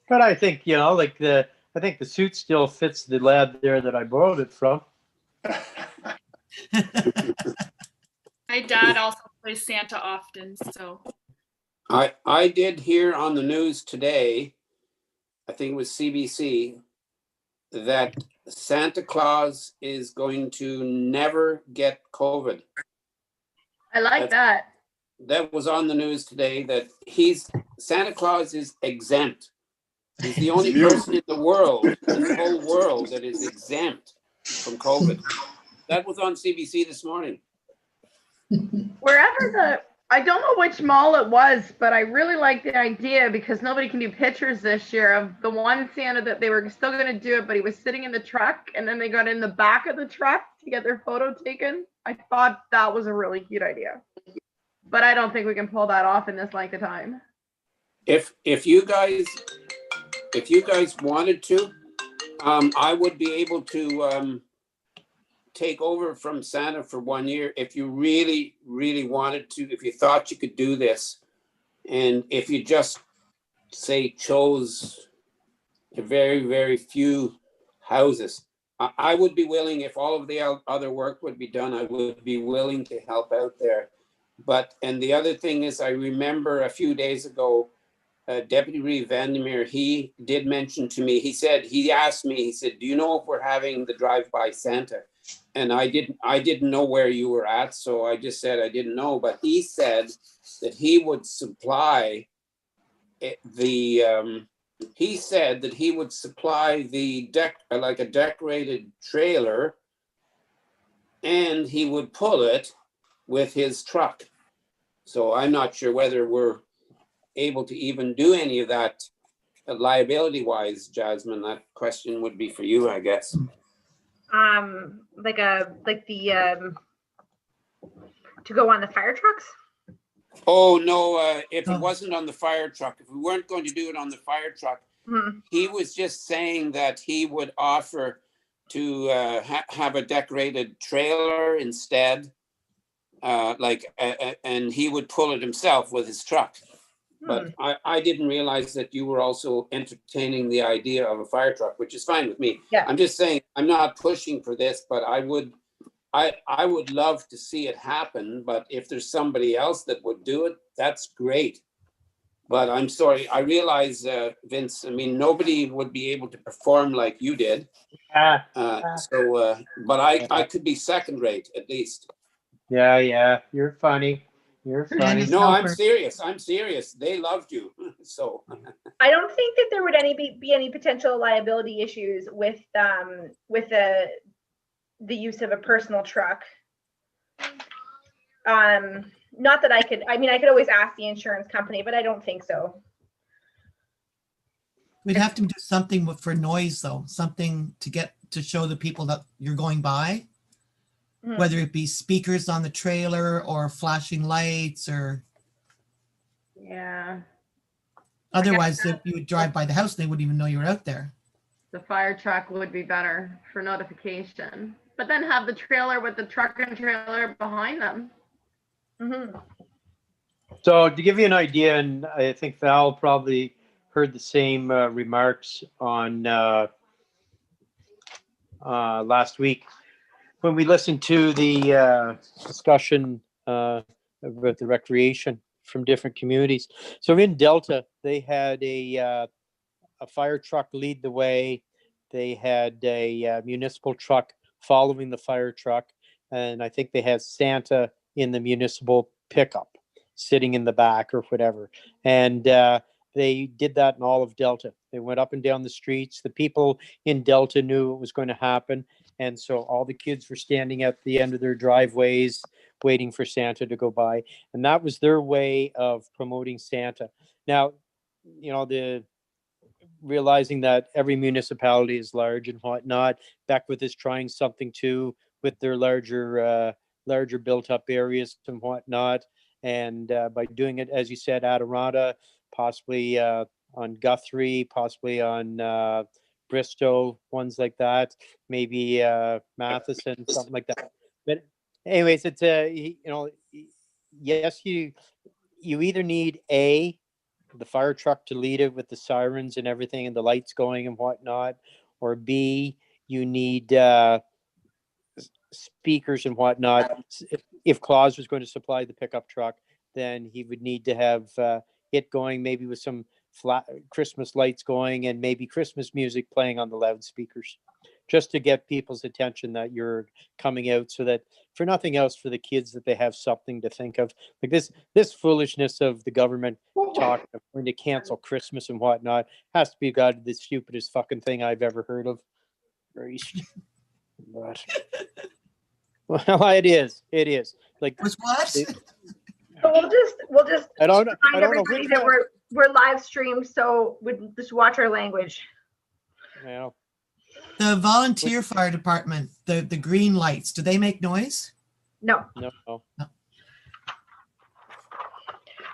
H: But I think, you know, like I think the suit still fits the lad there that I borrowed it from.
E: My dad also plays Santa often, so
G: I did hear on the news today, I think it was CBC, that Santa Claus is going to never get COVID.
A: I like that.
G: That was on the news today, that Santa Claus is exempt. He's the only person in the world, in the whole world, that is exempt from COVID. That was on CBC this morning.
A: Wherever I don't know which mall it was, but I really like the idea because nobody can do pictures this year of the one Santa that they were still going to do it, but he was sitting in the truck and then they got in the back of the truck to get their photo taken. I thought that was a really cute idea, but I don't think we can pull that off in this length of time.
G: If you guys wanted to, I would be able to take over from Santa for 1 year if you really, really wanted to, if you thought you could do this. And if you just say chose a very, very few houses, I would be willing, if all of the other work would be done, I would be willing to help out there. But, and the other thing is, I remember a few days ago, Deputy Reeve Vandermeer, he did mention to me, he asked me, he said, do you know if we're having the drive-by Santa? And I didn't know where you were at, so I just said I didn't know. But he said that he would supply the like a decorated trailer, and he would pull it with his truck. So I'm not sure whether we're able to even do any of that liability wise, Jasmine, that question would be for you, I guess.
B: To go on the fire trucks?
G: Oh, no, if
C: Oh.
G: it wasn't on the fire truck, if we weren't going to do it on the fire truck,
B: Hmm.
G: he was just saying that he would offer to have a decorated trailer instead, and he would pull it himself with his truck. But I didn't realize that you were also entertaining the idea of a fire truck, which is fine with me.
B: Yeah.
G: I'm just saying, I'm not pushing for this, but I would love to see it happen. But if there's somebody else that would do it, that's great. But I'm sorry, I realize, Vince, I mean, nobody would be able to perform like you did. But I could be second rate at least.
H: Yeah, you're funny. You're
C: And
H: funny.
C: his
G: No, I'm
C: helper.
G: serious. I'm serious. They loved you. So
B: I don't think that there would be any potential liability issues with the use of a personal truck. Not that I could always ask the insurance company, but I don't think so.
C: We'd have to do something for noise though, something to show the people that you're going by,
B: Mhm.
C: whether it be speakers on the trailer or flashing lights or
A: Yeah,
C: otherwise if you would drive by the house, they wouldn't even know you were out there.
A: the fire truck would be better for notification, but then have the trailer with the truck and trailer behind them.
B: Mhm.
H: So to give you an idea, and I think Val probably heard the same remarks on last week when we listened to the discussion about the recreation from different communities. So in Delta, they had a fire truck lead the way. They had a municipal truck following the fire truck, and I think they had Santa in the municipal pickup sitting in the back or whatever. And they did that in all of Delta. They went up and down the streets. The people in Delta knew it was going to happen. And so all the kids were standing at the end of their driveways waiting for Santa to go by. And that was their way of promoting Santa. Now, you know, realizing that every municipality is large and whatnot, Beckwith is trying something too with their larger built up areas and whatnot. And by doing it, as you said, Adirondack, possibly on Guthrie, possibly on Bristow, ones like that, maybe Matheson, something like that. But anyways, it's yes, you either need the fire truck to lead it with the sirens and everything and the lights going and whatnot, or B, you need speakers and whatnot. If Claus was going to supply the pickup truck, then he would need to have it going, maybe with some flat Christmas lights going and maybe Christmas music playing on the loudspeakers, just to get people's attention that you're coming out, so that for nothing else, for the kids, that they have something to think of. Like this foolishness of the government talking of going to cancel Christmas and whatnot has to be the stupidest fucking thing I've ever heard of. But well, it is. Like
C: Was what?
B: So we'll just
H: I don't
B: remind
H: know
B: everybody
H: which
B: that
H: one.
B: we're live streamed, so we just watch our language.
H: Well,
C: The volunteer fire department, the green lights, do they make noise?
B: No.
H: no.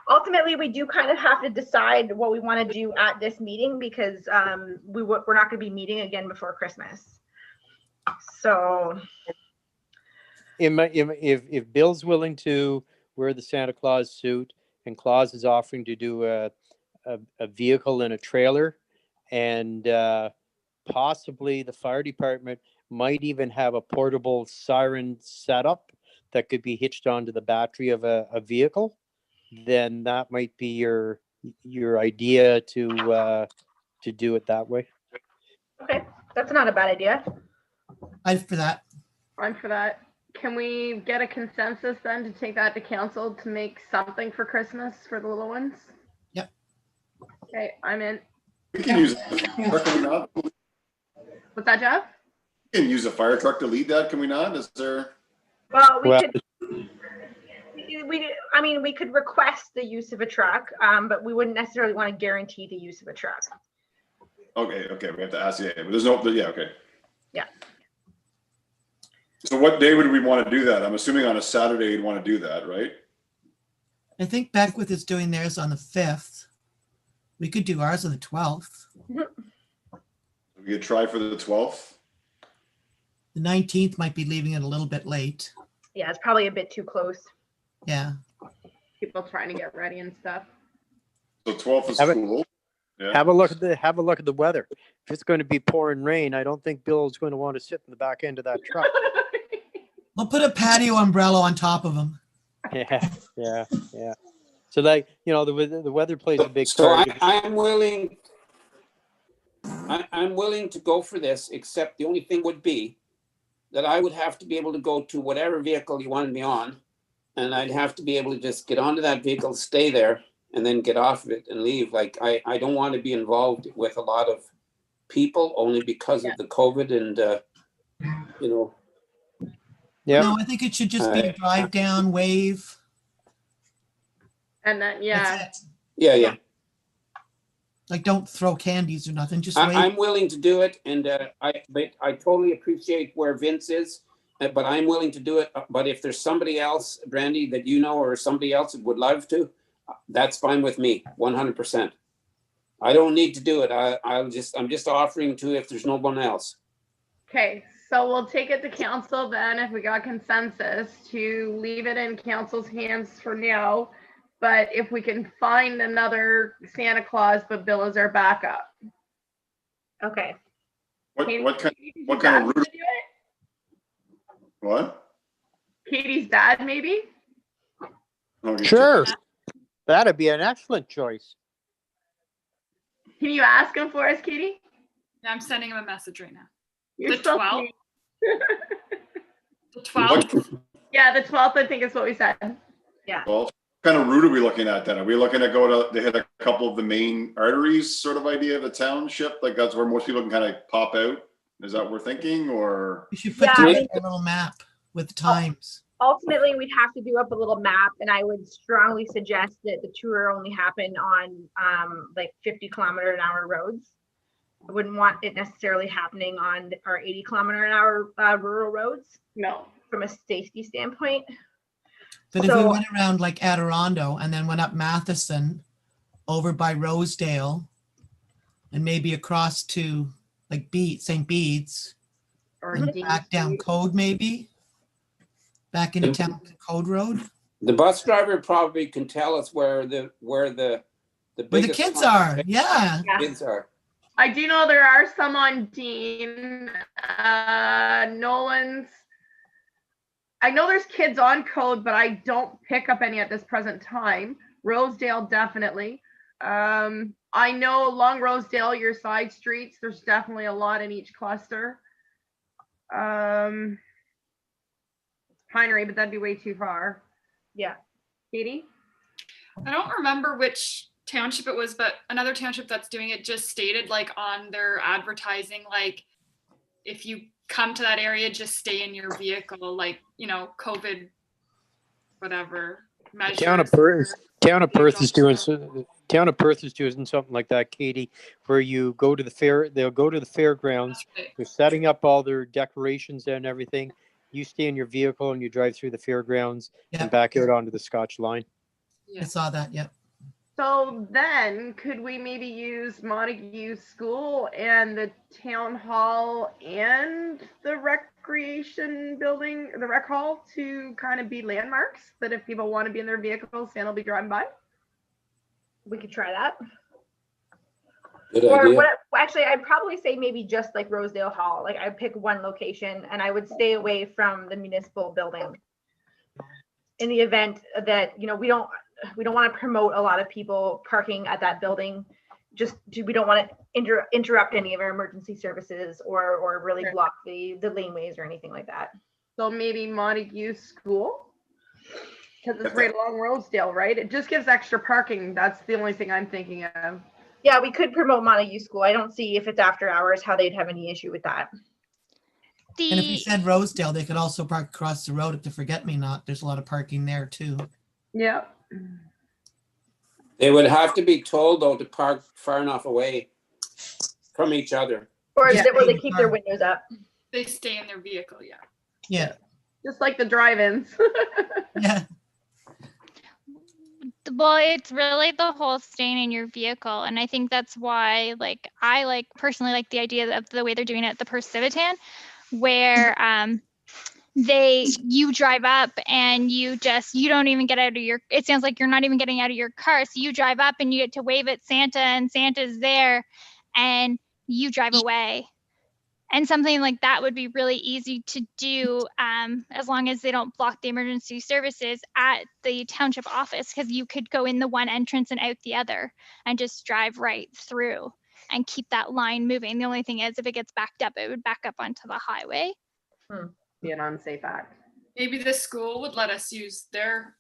B: Ultimately, we do kind of have to decide what we want to do at this meeting, because we're not going to be meeting again before Christmas. So
H: If Bill's willing to wear the Santa Claus suit, and Claus is offering to do a vehicle in a trailer, and possibly the fire department might even have a portable siren setup that could be hitched onto the battery of a vehicle, then that might be your idea to do it that way.
B: okay, that's not a bad idea.
C: I'm for that.
A: I'm for that. Can we get a consensus then to take that to council to make something for Christmas for the little ones?
C: Yep.
A: Okay, I'm in.
F: We can use a truck, can we not?
A: What's that, Jeff?
F: We can use a fire truck to lead that, can we not? Is there?
B: Well, we
H: Well,
B: could. We could request the use of a truck, but we wouldn't necessarily want to guarantee the use of a truck.
F: Okay, we have to ask, yeah, but there's no, yeah, okay.
B: Yeah.
F: So what day would we want to do that? I'm assuming on a Saturday you'd want to do that, right?
C: I think Beckwith is doing theirs on the 5th. We could do ours on the 12th.
F: We could try for the 12th.
C: The 19th might be leaving it a little bit late.
B: Yeah, it's probably a bit too close.
C: Yeah.
A: People trying to get ready and stuff.
F: So 12th is
H: Have it-
F: cool. Yeah.
H: Have a look at the weather. If it's going to be pouring rain, I don't think Bill's going to want to sit in the back end of that truck.
C: We'll put a patio umbrella on top of them.
H: Yeah. So like, the weather plays a big
G: So
H: part.
G: I'm willing. I'm willing to go for this, except the only thing would be that I would have to be able to go to whatever vehicle you wanted me on, and I'd have to be able to just get onto that vehicle, stay there, and then get off of it and leave. Like I don't want to be involved with a lot of people only because of the COVID and
H: Yeah.
C: No, I think it should just be a drive down, wave.
A: And then, yeah,
C: That's it.
G: yeah.
C: Like, don't throw candies or nothing, just wave.
G: I'm willing to do it, and I totally appreciate where Vince is, but I'm willing to do it. But if there's somebody else, Brandy, that you know, or somebody else that would love to, that's fine with me, 100%. I don't need to do it. I'm just offering to if there's no one else.
A: okay, so we'll take it to council then, if we got consensus, to leave it in council's hands for now. But if we can find another Santa Claus, but Bill is our backup.
B: Okay.
F: What kind of
A: Katie's
F: route?
A: dad wanna do it?
F: What?
A: Katie's dad, maybe?
F: Okay.
H: Sure. That'd be an excellent choice.
A: Can you ask him for us, Katie?
E: I'm sending him a message right now.
A: You're
E: The
A: so
E: 12th?
A: sweet.
E: The 12th.
A: Yeah, the 12th, I think is what we said.
F: Well, what kind of route are we looking at then? Are we looking to go to hit a couple of the main arteries sort of idea of the township? Like that's where most people can kind of pop out? Is that what we're thinking, or?
C: We should put
B: Yeah, I
C: together
B: think-
C: a little map with the times.
B: Ultimately, we'd have to do up a little map, and I would strongly suggest that the tour only happen on like 50-kilometer-an-hour roads. I wouldn't want it necessarily happening on our 80-kilometer-an-hour rural roads
A: No.
B: from a safety standpoint.
C: But if we
B: So-
C: went around like Adirondack and then went up Matheson over by Rosedale and maybe across to like St. Bede's
A: Or
C: and
A: Dean
C: back down
A: Street.
C: Code maybe, back into
G: Mhm.
C: town Code Road,
G: The bus driver probably can tell us where the
C: where the
G: biggest
C: kids are. Yeah.
B: Yeah.
G: kids are.
A: I do know there are some on Dean, Nolan's. I know there's kids on Code, but I don't pick up any at this present time. Rosedale, definitely. I know along Rosedale, your side streets, there's definitely a lot in each cluster. Pinery, but that'd be way too far.
B: Yeah.
A: Katie?
E: I don't remember which township it was, but another township that's doing it just stated like on their advertising, like if you come to that area, just stay in your vehicle, like, COVID, whatever measures.
H: Town of Perth is doing something like that, Katie, where you go to the fair, they'll go to the fairgrounds, they're setting up all their decorations and everything. You stay in your vehicle and you drive through the fairgrounds
C: Yeah.
H: and back out onto the Scotch line.
C: I saw that. Yep.
A: So then could we maybe use Montague School and the town hall and the recreation building, the rec hall, to kind of be landmarks that if people want to be in their vehicles, Santa will be driving by?
B: We could try that.
G: Good
B: Or
G: idea.
B: what, actually, I'd probably say maybe just like Rosedale Hall. Like I'd pick one location and I would stay away from the municipal building. In the event that, we don't want to promote a lot of people parking at that building. We don't want to interrupt any of our emergency services or really
A: Sure.
B: block the laneways or anything like that.
A: So maybe Montague School? Because it's right along Rosedale, right? It just gives extra parking. That's the only thing I'm thinking of.
B: Yeah, we could promote Montague School. I don't see if it's after hours, how they'd have any issue with that.
C: And if you said Rosedale, they could also park across the road at the Forget Me Not. There's a lot of parking there too.
A: Yeah.
G: They would have to be told though to park far enough away from each other.
B: Or
C: Yeah.
B: or they keep their windows up.
E: They stay in their vehicle, yeah.
C: Yeah,
A: Just like the drive-ins.
C: yeah.
I: Well, it's really the whole staying in your vehicle. And I think that's why, like, I like personally like the idea of the way they're doing it at the Percivitan, where you drive up and you don't even get out of your, it sounds like you're not even getting out of your car. So you drive up and you get to wave at Santa and Santa's there and you drive away. And something like that would be really easy to do, as long as they don't block the emergency services at the township office, because you could go in the one entrance and out the other and just drive right through and keep that line moving. The only thing is, if it gets backed up, it would back up onto the highway.
A: Be an unsafe act.
E: Maybe the school would let us use their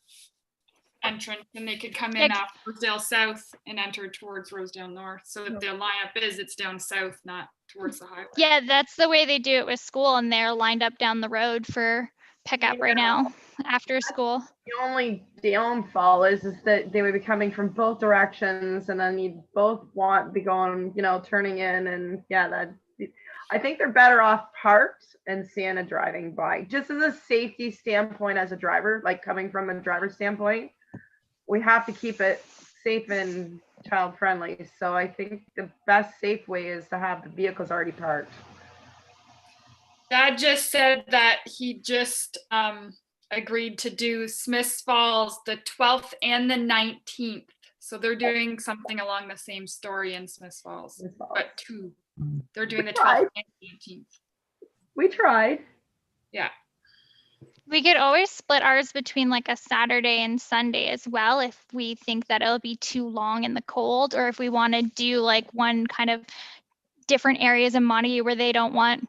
E: entrance and they could come in
I: Ex-
E: off Rosedale South and enter towards Rosedale North. So that their lineup is, it's down south, not towards the highway.
I: Yeah, that's the way they do it with school, and they're lined up down the road for pickup right now after school.
A: The only downfall is that they would be coming from both directions, and then you'd both be going, turning in, and I think they're better off parked and Santa driving by, just as a safety standpoint as a driver, like coming from a driver's standpoint. We have to keep it safe and child friendly. So I think the best safe way is to have the vehicles already parked.
E: Dad just said that he just agreed to do Smiths Falls the 12th and the 19th. So they're doing something along the same story in Smiths Falls, but two. They're doing the 12th and the 18th.
A: We tried.
E: Yeah.
I: We could always split ours between like a Saturday and Sunday as well, if we think that it'll be too long in the cold, or if we want to do like one kind of different areas in Montague where they don't want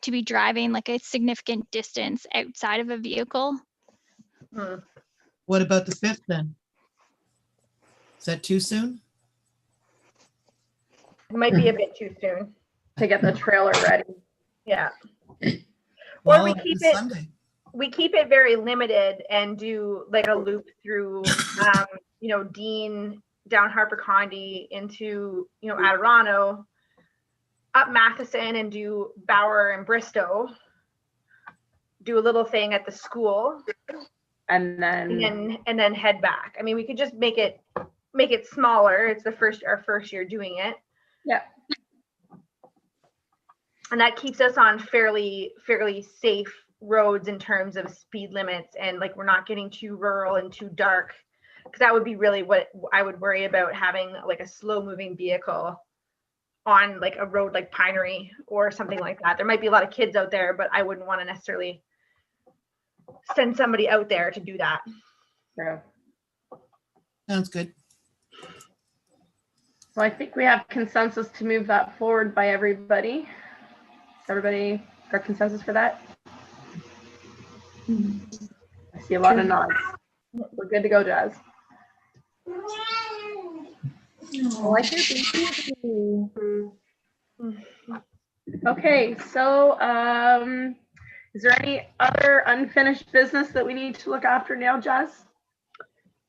I: to be driving like a significant distance outside of a vehicle.
C: What about the 5th then? Is that too soon?
B: It might be a bit too soon.
A: To get the trailer ready.
B: Yeah.
C: Well,
B: we
C: it's
B: keep it-
C: Sunday.
B: We keep it very limited and do like a loop through, Dean, down Harper Condi into, Adirano, up Matheson, and do Bauer and Bristow. Do a little thing at the school,
A: And then
B: and then head back. I mean, we could just make it smaller. It's our first year doing it.
A: Yeah.
B: And that keeps us on fairly safe roads in terms of speed limits, and like we're not getting too rural and too dark, because that would be really what I would worry about, having like a slow moving vehicle on like a road like Pinery or something like that. There might be a lot of kids out there, but I wouldn't want to necessarily send somebody out there to do that.
A: True.
C: Sounds good.
A: So I think we have consensus to move that forward by everybody. Everybody got consensus for that? I see a lot of nods. We're good to go, Jazz. Okay, so is there any other unfinished business that we need to look after now, Jazz?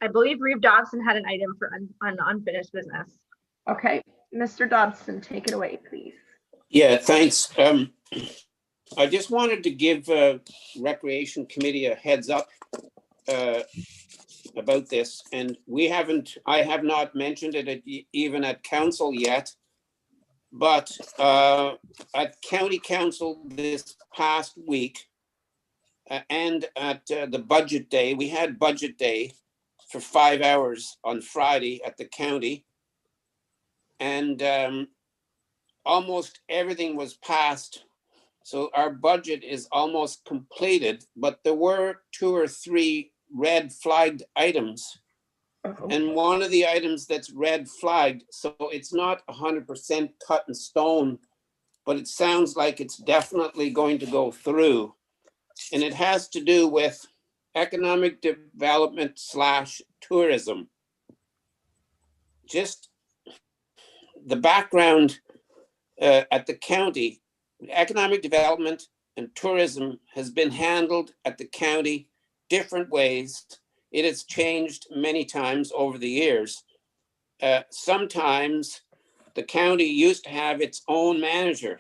B: I believe Reeve Dobson had an item for unfinished business.
A: Okay, Mr. Dobson, take it away, please.
G: Yeah, thanks. I just wanted to give Recreation Committee a heads up about this, and I have not mentioned it even at council yet, but at County Council this past week and at the budget day, we had budget day for 5 hours on Friday at the county, and almost everything was passed. So our budget is almost completed, but there were 2 or 3 red flagged items. And one of the items that's red flagged, so it's not 100% cut in stone, but it sounds like it's definitely going to go through. And it has to do with economic development / tourism. Just the background at the county, economic development and tourism has been handled at the county different ways. It has changed many times over the years. Sometimes the county used to have its own manager.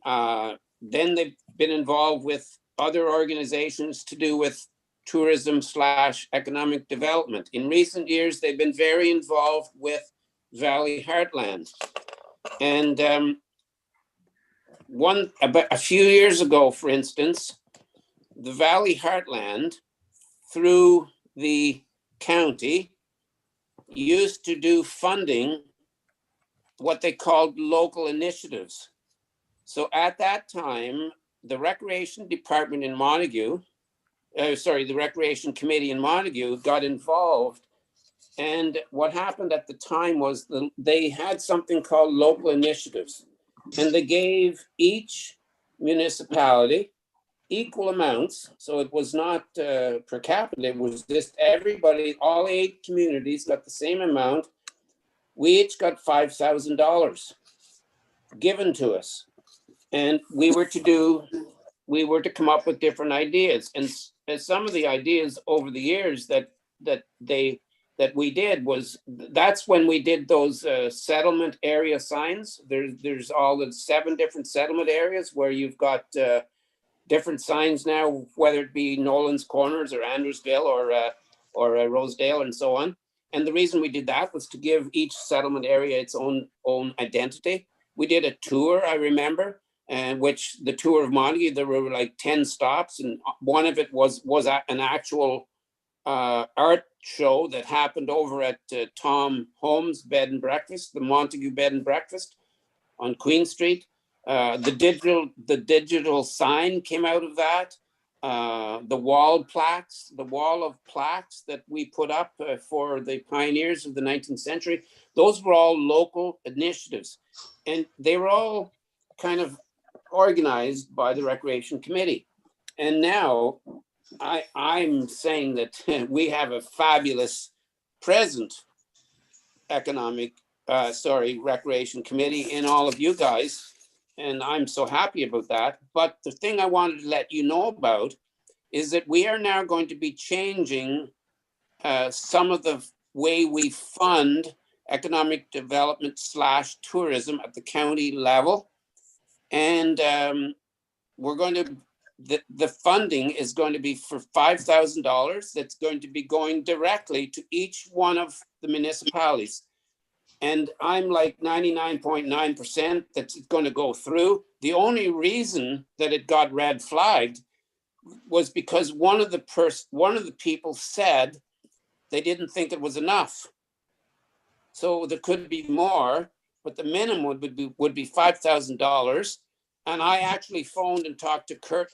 G: Then they've been involved with other organizations to do with tourism / economic development. In recent years, they've been very involved with Valley Heartland. And about a few years ago, for instance, the Valley Heartland, through the county, used to do funding, what they called local initiatives. So at that time, the Recreation Department in Montague, the Recreation Committee in Montague got involved. And what happened at the time was they had something called local initiatives. And they gave each municipality equal amounts. So it was not per capita, it was just everybody, all 8 communities got the same amount. We each got $5,000 given to us. And we were to come up with different ideas. And some of the ideas over the years that we did was, that's when we did those settlement area signs. There's all the 7 different settlement areas where you've got different signs now, whether it be Nolan's Corners or Andrewsville or Rosedale and so on. And the reason we did that was to give each settlement area its own identity. We did a tour, I remember, and which the tour of Montague, there were like 10 stops, and one of it was an actual art show that happened over at Tom Holmes Bed and Breakfast, the Montague Bed and Breakfast on Queen Street. The digital sign came out of that. The wall of plaques that we put up for the pioneers of the 19th century, those were all local initiatives. And they were all kind of organized by the Recreation Committee. And now I'm saying that we have a fabulous present Recreation Committee in all of you guys. And I'm so happy about that. But the thing I wanted to let you know about is that we are now going to be changing some of the way we fund economic development / tourism at the county level. And we're going to, the funding is going to be for $5,000 that's going to be going directly to each one of the municipalities. And I'm like 99.9% that's going to go through. The only reason that it got red flagged was because one of the people said they didn't think it was enough. So there could be more, but the minimum would be $5,000. And I actually phoned and talked to Kurt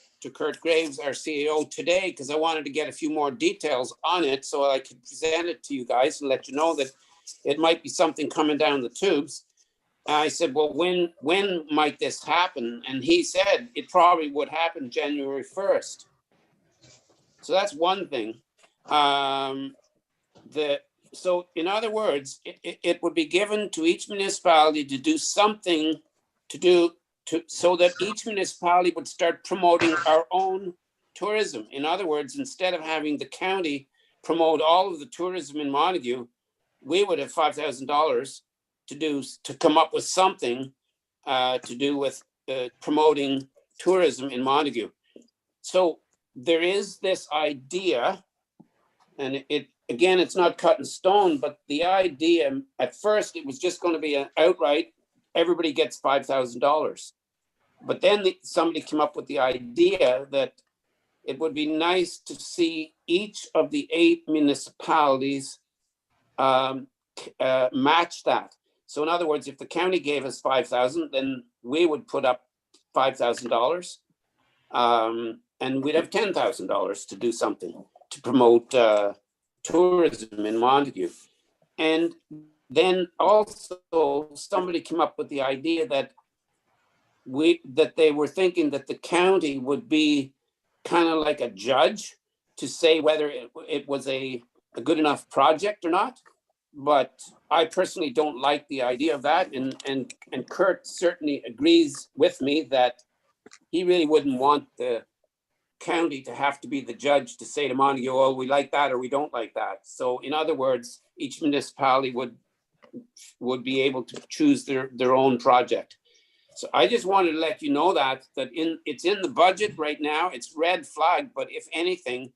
G: Graves, our CEO, today, because I wanted to get a few more details on it so I could present it to you guys and let you know that it might be something coming down the tubes. I said, well, when might this happen? And he said it probably would happen January 1st. So that's one thing. So in other words, it would be given to each municipality to do something so that each municipality would start promoting our own tourism. In other words, instead of having the county promote all of the tourism in Montague, we would have $5,000 to come up with something to do with promoting tourism in Montague. So there is this idea, and it's not cut in stone, but the idea at first it was just going to be an outright, everybody gets $5,000. But then somebody came up with the idea that it would be nice to see each of the 8 municipalities match that. So in other words, if the county gave us $5,000, then we would put up $5,000, and we'd have $10,000 to do something to promote tourism in Montague. And then also somebody came up with the idea that they were thinking that the county would be kind of like a judge to say whether it was a good enough project or not. But I personally don't like the idea of that. And Kurt certainly agrees with me that he really wouldn't want the county to have to be the judge to say to Montague, oh, we like that or we don't like that. So in other words, each municipality would would be able to choose their own project. So I just wanted to let you know that it's in the budget right now. It's red flag, but if anything,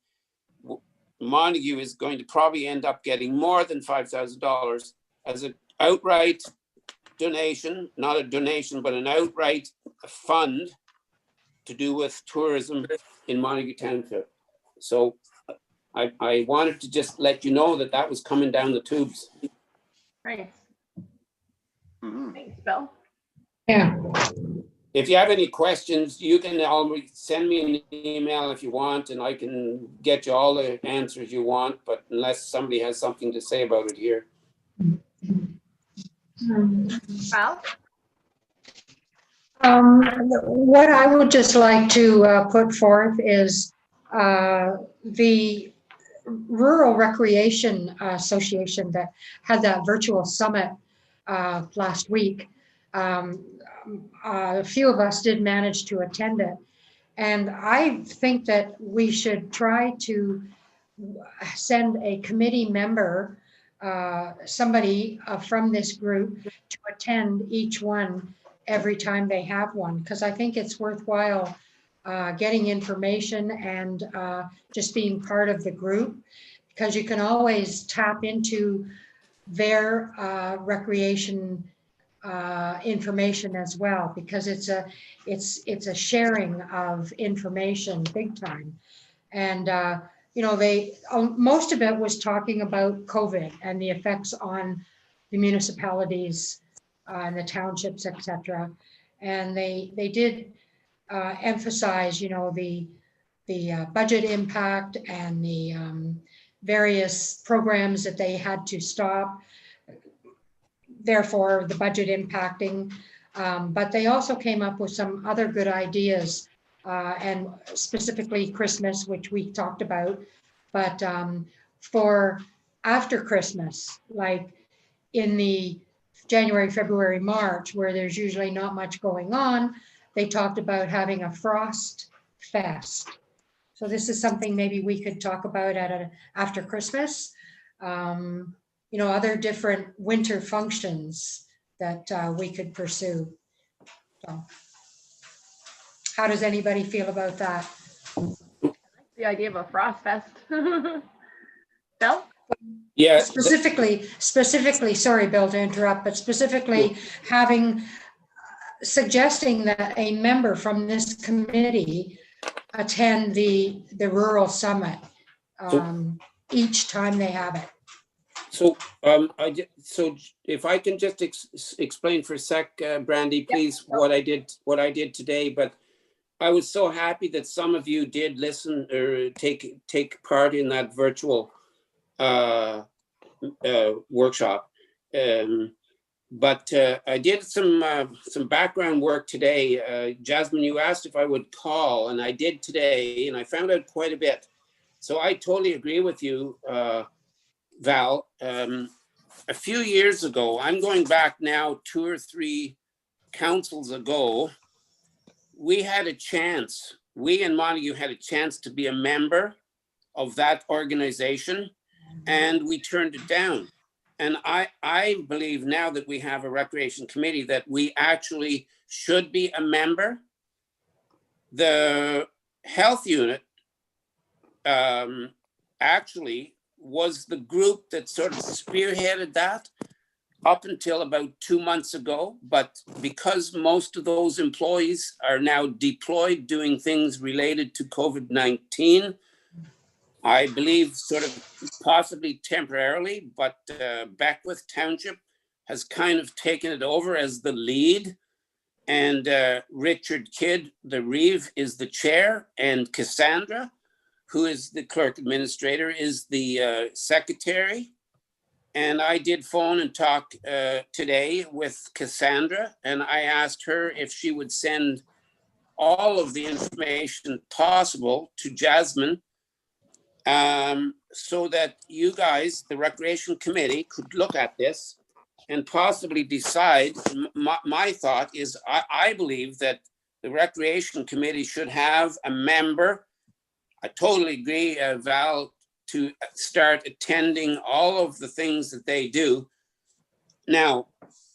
G: Montague is going to probably end up getting more than $5,000 as an outright donation, not a donation, but an outright fund to do with tourism in Montague Township. So I wanted to just let you know that was coming down the tubes.
A: Thanks.
F: Mhm.
A: Thanks, Bill.
D: Yeah,
G: If you have any questions, you can always send me an email if you want, and I can get you all the answers you want, but unless somebody has something to say about it here.
A: Val?
D: What I would just like to put forth is the Rural Recreation Association that had that virtual summit last week. A few of us did manage to attend it. And I think that we should try to send a committee member, somebody from this group, to attend each one every time they have one, because I think it's worthwhile getting information and just being part of the group, because you can always tap into their recreation information as well, because it's a sharing of information big time. And you know, most of it was talking about COVID and the effects on the municipalities and the townships, etc. And they did emphasize, you know, the budget impact and the various programs that they had to stop, therefore the budget impacting. But they also came up with some other good ideas, and specifically Christmas, which we talked about, but for after Christmas, like in the January, February, March, where there's usually not much going on, they talked about having a Frost Fest. So this is something maybe we could talk about after Christmas. You know, other different winter functions that we could pursue. So, how does anybody feel about that?
A: The idea of a Frost Fest. Bill?
G: Yeah.
D: Specifically, sorry, Bill, to interrupt, but specifically suggesting that a member from this committee attend the rural summit each time they have it.
G: So so if I can just explain for a sec, Brandy, please, what I did today. But I was so happy that some of you did listen or take part in that virtual workshop. But I did some background work today. Jasmine, you asked if I would call, and I did today, and I found out quite a bit. So I totally agree with you, Val. A few years ago, I'm going back now 2 or 3 councils ago, we had a chance, we in Montague had a chance to be a member of that organization, and we turned it down. And I believe now that we have a recreation committee that we actually should be a member. The health unit actually was the group that sort of spearheaded that up until about 2 months ago. But because most of those employees are now deployed doing things related to COVID-19, I believe sort of possibly temporarily, but Beckwith Township has kind of taken it over as the lead. And Richard Kidd, the Reeve, is the chair, and Cassandra, who is the clerk administrator, is the secretary. And I did phone and talk today with Cassandra, and I asked her if she would send all of the information possible to Jasmine, so that you guys, the Recreation Committee, could look at this and possibly decide. My thought is, I believe that the Recreation Committee should have a member. I totally agree, Val, to start attending all of the things that they do. Now,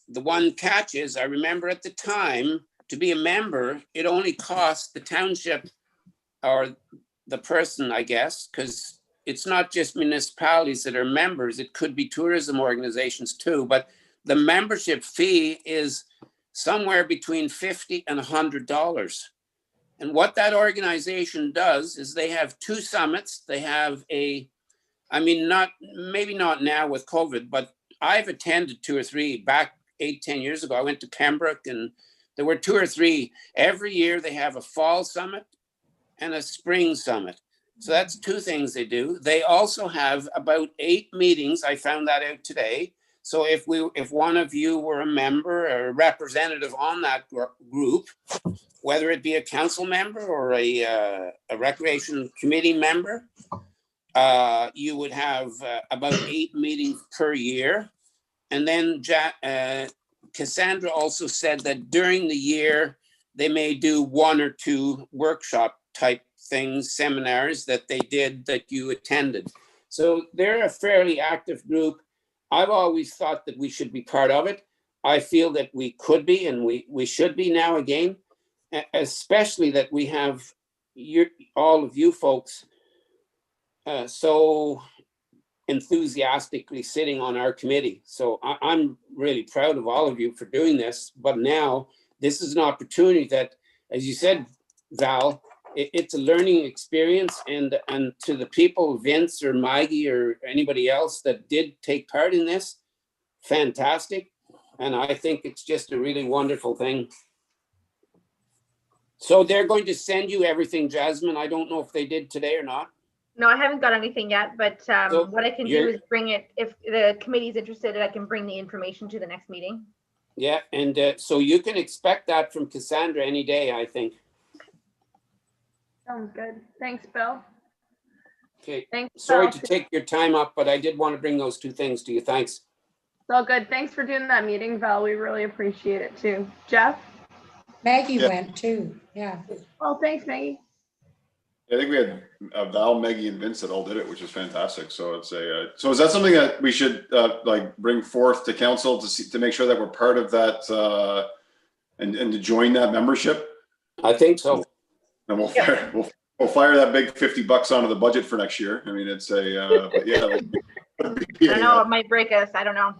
G: the one catch is, I remember at the time, to be a member, it only cost the township or the person, I guess, because it's not just municipalities that are members, it could be tourism organizations too, but the membership fee is somewhere between $50 and $100. And what that organization does is they have 2 summits. They have maybe not now with COVID, but I've attended 2 or 3 back 8-10 years ago. I went to Pembroke and there were 2 or 3. Every year they have a fall summit and a spring summit. So that's 2 things they do. They also have about 8 meetings. I found that out today. So if one of you were a member or a representative on that group, whether it be a council member or a recreation committee member, you would have about 8 meetings per year. And then Cassandra also said that during the year, they may do 1 or 2 workshop type things, seminars that they did that you attended. So they're a fairly active group. I've always thought that we should be part of it. I feel that we could be, and we should be now again, especially that we have all of you folks so enthusiastically sitting on our committee. So I'm really proud of all of you for doing this. But now this is an opportunity that, as you said, Val, it's a learning experience, and to the people, Vince or Maggie or anybody else that did take part in this, fantastic. And I think it's just a really wonderful thing. So they're going to send you everything, Jasmine. I don't know if they did today or not.
B: No, I haven't got anything yet, but
G: So
B: what I can do is bring it, if the committee is interested, I can bring the information to the next meeting.
G: Yeah, and so you can expect that from Cassandra any day, I think.
A: Sounds good. Thanks, Bill.
G: Okay,
A: Thanks.
G: sorry
A: Bill.
G: to take your time up, but I did want to bring those 2 things to you. Thanks.
A: It's all good. Thanks for doing that meeting, Val. We really appreciate it too. Jeff?
D: Maggie
F: Yeah.
D: went too, yeah.
A: Well, thanks, Maggie.
F: I think we had Val, Maggie, and Vince that all did it, which is fantastic. So it's so is that something that we should like bring forth to council to make sure that we're part of that and to join that membership?
G: I think so.
F: And we'll fire that big $50 onto the budget for next year. I mean, it's but yeah.
B: I don't know, it might break us, I don't know.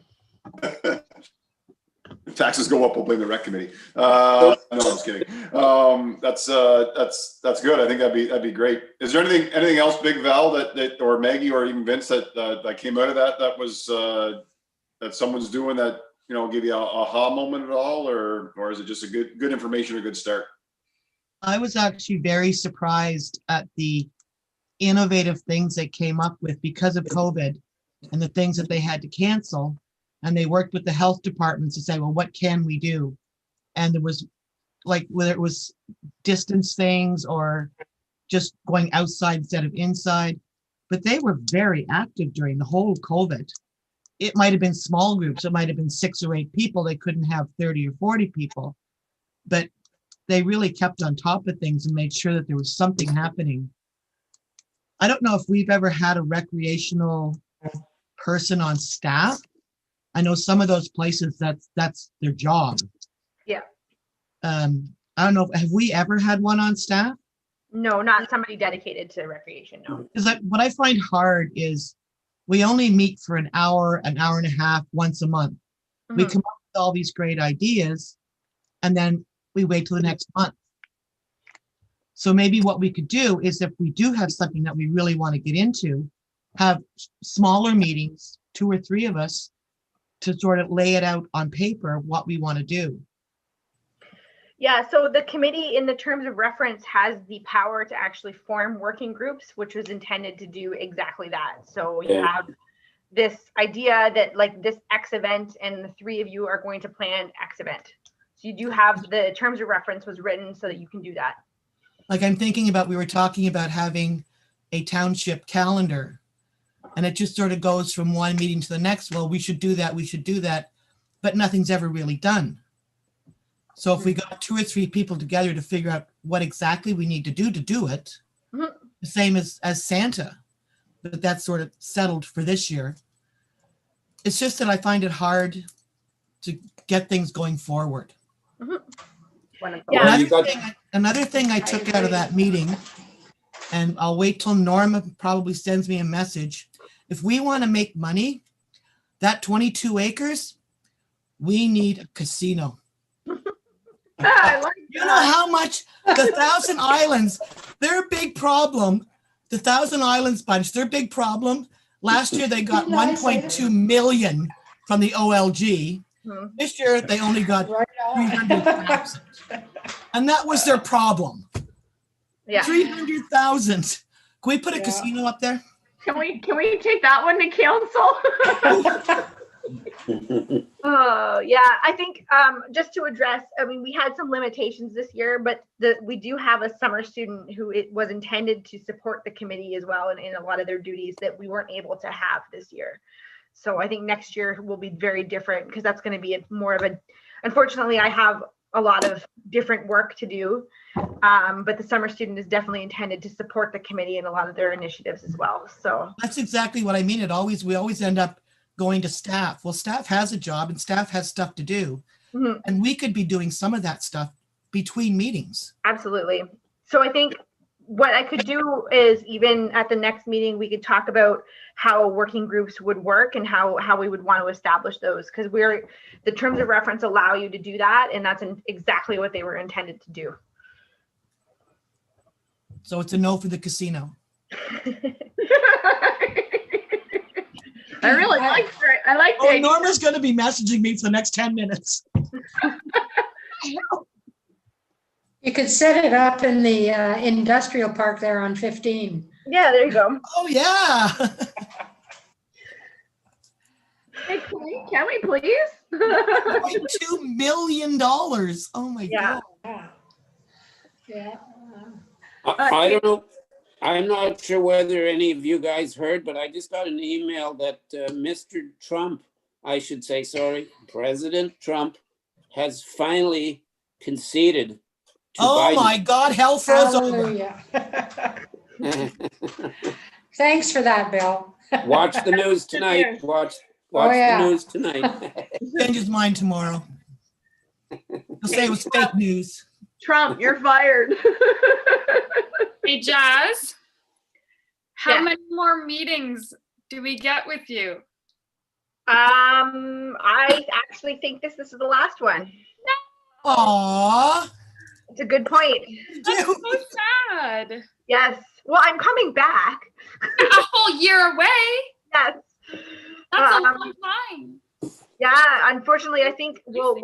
F: If taxes go up, we'll blame the rec committee. No, I'm just kidding. That's good. I think that'd be great. Is there anything else, Big Val, that or Maggie or even Vince that came out of that was that someone's doing that, you know, give you a aha moment at all, or is it just a good information, a good start?
C: I was actually very surprised at the innovative things they came up with because of COVID and the things that they had to cancel. And they worked with the health departments to say, well, what can we do? And there was like, whether it was distance things or just going outside instead of inside, but they were very active during the whole COVID. It might have been small groups. It might have been 6 or 8 people. They couldn't have 30 or 40 people, but they really kept on top of things and made sure that there was something happening. I don't know if we've ever had a recreational person on staff. I know some of those places that's their job.
B: Yeah.
C: I don't know. Have we ever had one on staff?
B: No, not somebody dedicated to recreation, no.
C: Because what I find hard is we only meet for an hour and a half once a month. We
B: Mhm.
C: come up with all these great ideas and then we wait till the next month. So maybe what we could do is, if we do have something that we really want to get into, have smaller meetings, 2 or 3 of us, to sort of lay it out on paper what we want to do.
B: Yeah, so the committee in the terms of reference has the power to actually form working groups, which was intended to do exactly that. So you
G: Yeah.
B: have this idea that like this X event and the 3 of you are going to plan X event. So you do have the terms of reference was written so that you can do that.
C: Like I'm thinking about, we were talking about having a township calendar, and it just sort of goes from one meeting to the next. Well, we should do that, but nothing's ever really done. So if we got 2 or 3 people together to figure out what exactly we need to do it,
B: Mhm.
C: the same as Santa, but that's sort of settled for this year. It's just that I find it hard to get things going forward.
A: Wonderful.
B: Yeah.
G: you got-
C: Another thing I took out of that meeting, and I'll wait till Norma probably sends me a message. If we want to make money, that 22 acres, we need a casino.
A: I like
C: You know how much the Thousand Islands, their big problem, the Thousand Islands bunch, their big problem, last year they got 1.2 million from the OLG.
B: Hmm.
C: This year they only got
D: Right on.
C: 300,000. And that was their problem.
B: Yeah.
C: 300,000. Can we put a
D: Yeah.
C: casino up there?
A: Can we take that one to council?
B: Oh, yeah, I think just to address, I mean, we had some limitations this year, but we do have a summer student who it was intended to support the committee as well in a lot of their duties that we weren't able to have this year. So I think next year will be very different because that's going to be more of a, unfortunately, I have a lot of different work to do. But the summer student is definitely intended to support the committee in a lot of their initiatives as well. So
C: That's exactly what I mean. We always end up going to staff. Well, staff has a job and staff has stuff to do.
B: Mhm.
C: And we could be doing some of that stuff between meetings.
B: absolutely. So I think what I could do is even at the next meeting, we could talk about how working groups would work and how we would want to establish those because the terms of reference allow you to do that. And that's exactly what they were intended to do.
C: So it's a no for the casino.
A: I really like it. I like
C: Oh,
A: it.
C: Norma's going to be messaging me for the next 10 minutes.
D: You could set it up in the industrial park there on 15.
B: Yeah, there you go.
C: Oh, yeah.
A: Hey, can we please?
C: $2 million. Oh, my
B: Yeah.
C: God.
D: Yeah.
G: I don't know. I'm not sure whether any of you guys heard, but I just got an email that Mr. Trump, I should say, sorry, President Trump has finally conceded to
C: Oh, my God. Hell froze over.
D: Hallelujah.
G: Biden.
D: Thanks for that, Bill.
G: Watch the news tonight. Watch
D: yeah.
G: the news tonight.
C: Change his mind tomorrow. He'll say it was fake news.
A: Trump, you're fired.
E: Hey, Jazz, how
B: Yeah.
E: many more meetings do we get with you?
B: I actually think this is the last one.
C: Aw.
B: It's a good point.
E: That's so sad.
B: Yes. Well, I'm coming back.
E: A whole year away.
B: Yes.
E: That's a
B: Um,
E: long time.
B: Yeah. Unfortunately, I think we'll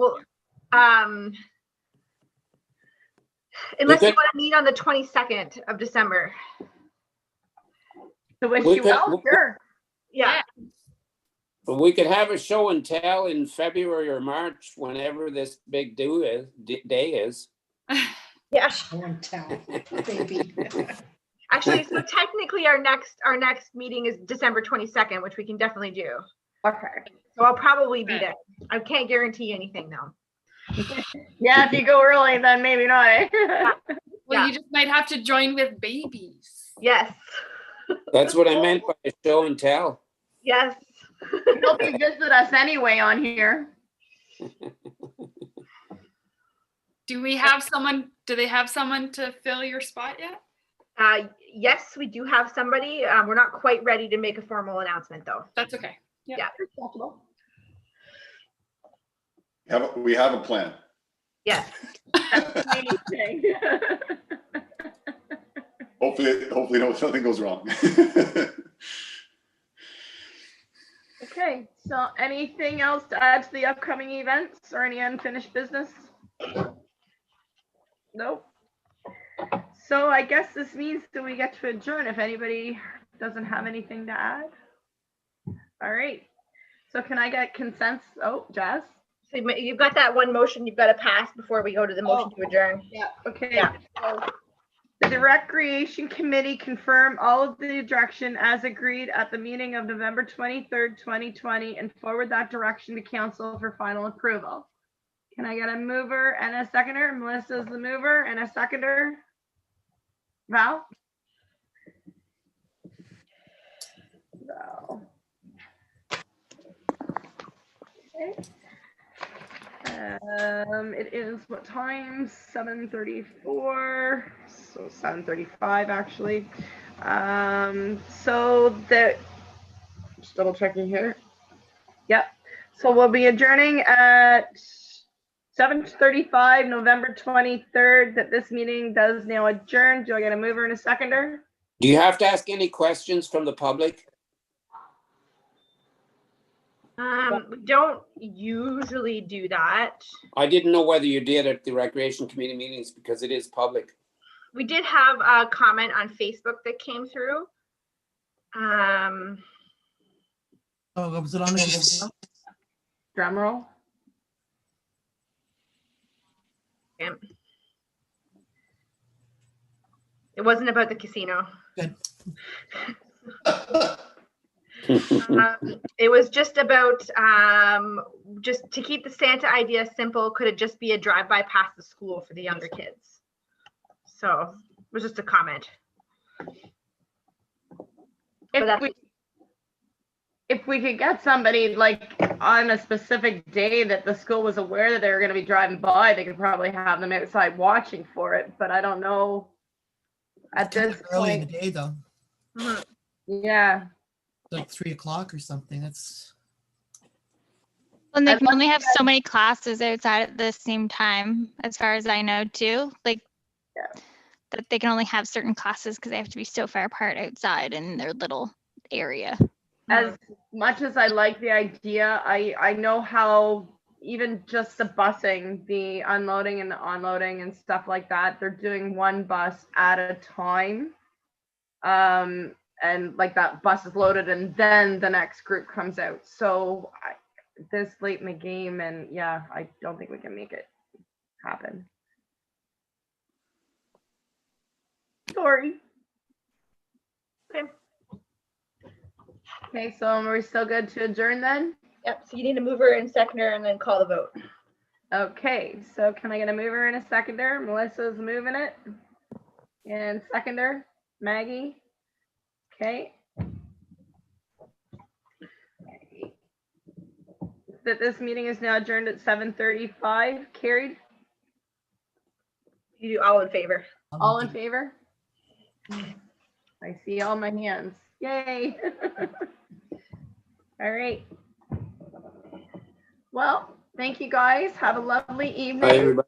B: unless you
G: could-
B: want to meet on the 22nd of December.
A: To wish
G: We
A: you
G: could-
A: well, sure.
B: Yeah.
G: But we could have a show and tell in February or March, whenever this big day is.
B: Yeah.
D: Show and tell, baby.
B: Actually, so technically our next meeting is December 22nd, which we can definitely do.
A: Okay.
B: So I'll probably be
E: Okay.
B: there. I can't guarantee anything though.
A: Yeah, if you go early, then maybe not. Eh?
E: Well,
B: Yeah.
E: you just might have to join with babies.
B: Yes.
G: That's what I meant by a show and tell.
B: Yes.
A: You'll be visit us anyway on here.
E: Do they have someone to fill your spot yet?
B: Yes, we do have somebody. We're not quite ready to make a formal announcement though.
E: That's okay.
F: We have a plan.
B: Yes.
A: Amazing.
F: Hopefully nothing goes wrong.
A: Okay, so anything else to add to the upcoming events or any unfinished business? Nope. So I guess this means that we get to adjourn if anybody doesn't have anything to add. All right. So can I get consensus? Oh, Jazz?
B: So you've got that one motion you've got to pass before we go to the motion to adjourn.
A: Yeah. Okay.
B: Yeah.
A: So the Recreation Committee confirm all of the direction as agreed at the meeting of November 23rd, 2020, and forward that direction to council for final approval. Can I get a mover and a seconder? Melissa's the mover and a seconder. Val? Val. Okay. It is what time? 7:34. So 7:35 actually. So that just double checking here. Yep. So we'll be adjourning at 7:35, November 23rd, that this meeting does now adjourn. Do I get a mover and a seconder?
G: Do you have to ask any questions from the public?
B: We don't usually do that.
G: I didn't know whether you did at the Recreation Committee meetings because it is public.
B: We did have a comment on Facebook that came through.
C: Oh, was it on the?
A: Drum roll.
B: Yeah. It wasn't about the casino.
C: Good.
B: It was just about just to keep the Santa idea simple. Could it just be a drive-by past the school for the younger kids? So it was just a comment.
A: If we could get somebody like on a specific day that the school was aware that they were going to be driving by, they could probably have them outside watching for it. But I don't know at
C: Kind
A: this
C: of early in
A: point.
C: the day though,
B: Mhm.
A: Yeah.
C: like 3 o'clock or something. That's
I: And they
A: I'd
I: can
A: love
I: only
A: to
I: have so many classes outside at the same time, as far as I know too. Like
A: Yeah.
I: that they can only have certain classes because they have to be so far apart outside in their little area.
A: As much as I like the idea, I know how even just the busing, the unloading and the onloading and stuff like that, they're doing one bus at a time. And like that bus is loaded and then the next group comes out. So this late in the game, and yeah, I don't think we can make it happen. Sorry.
B: Okay.
A: Okay, so are we still good to adjourn then?
B: Yep. So you need a mover and seconder, and then call the vote.
A: Okay, so can I get a mover and a seconder? Melissa's moving it. And seconder, Maggie. Okay. That this meeting is now adjourned at 7:35. Carried.
B: You do all in favor.
A: All in favor? I see all my hands. Yay. All right. Well, thank you guys. Have a lovely evening.
G: Bye, everybody.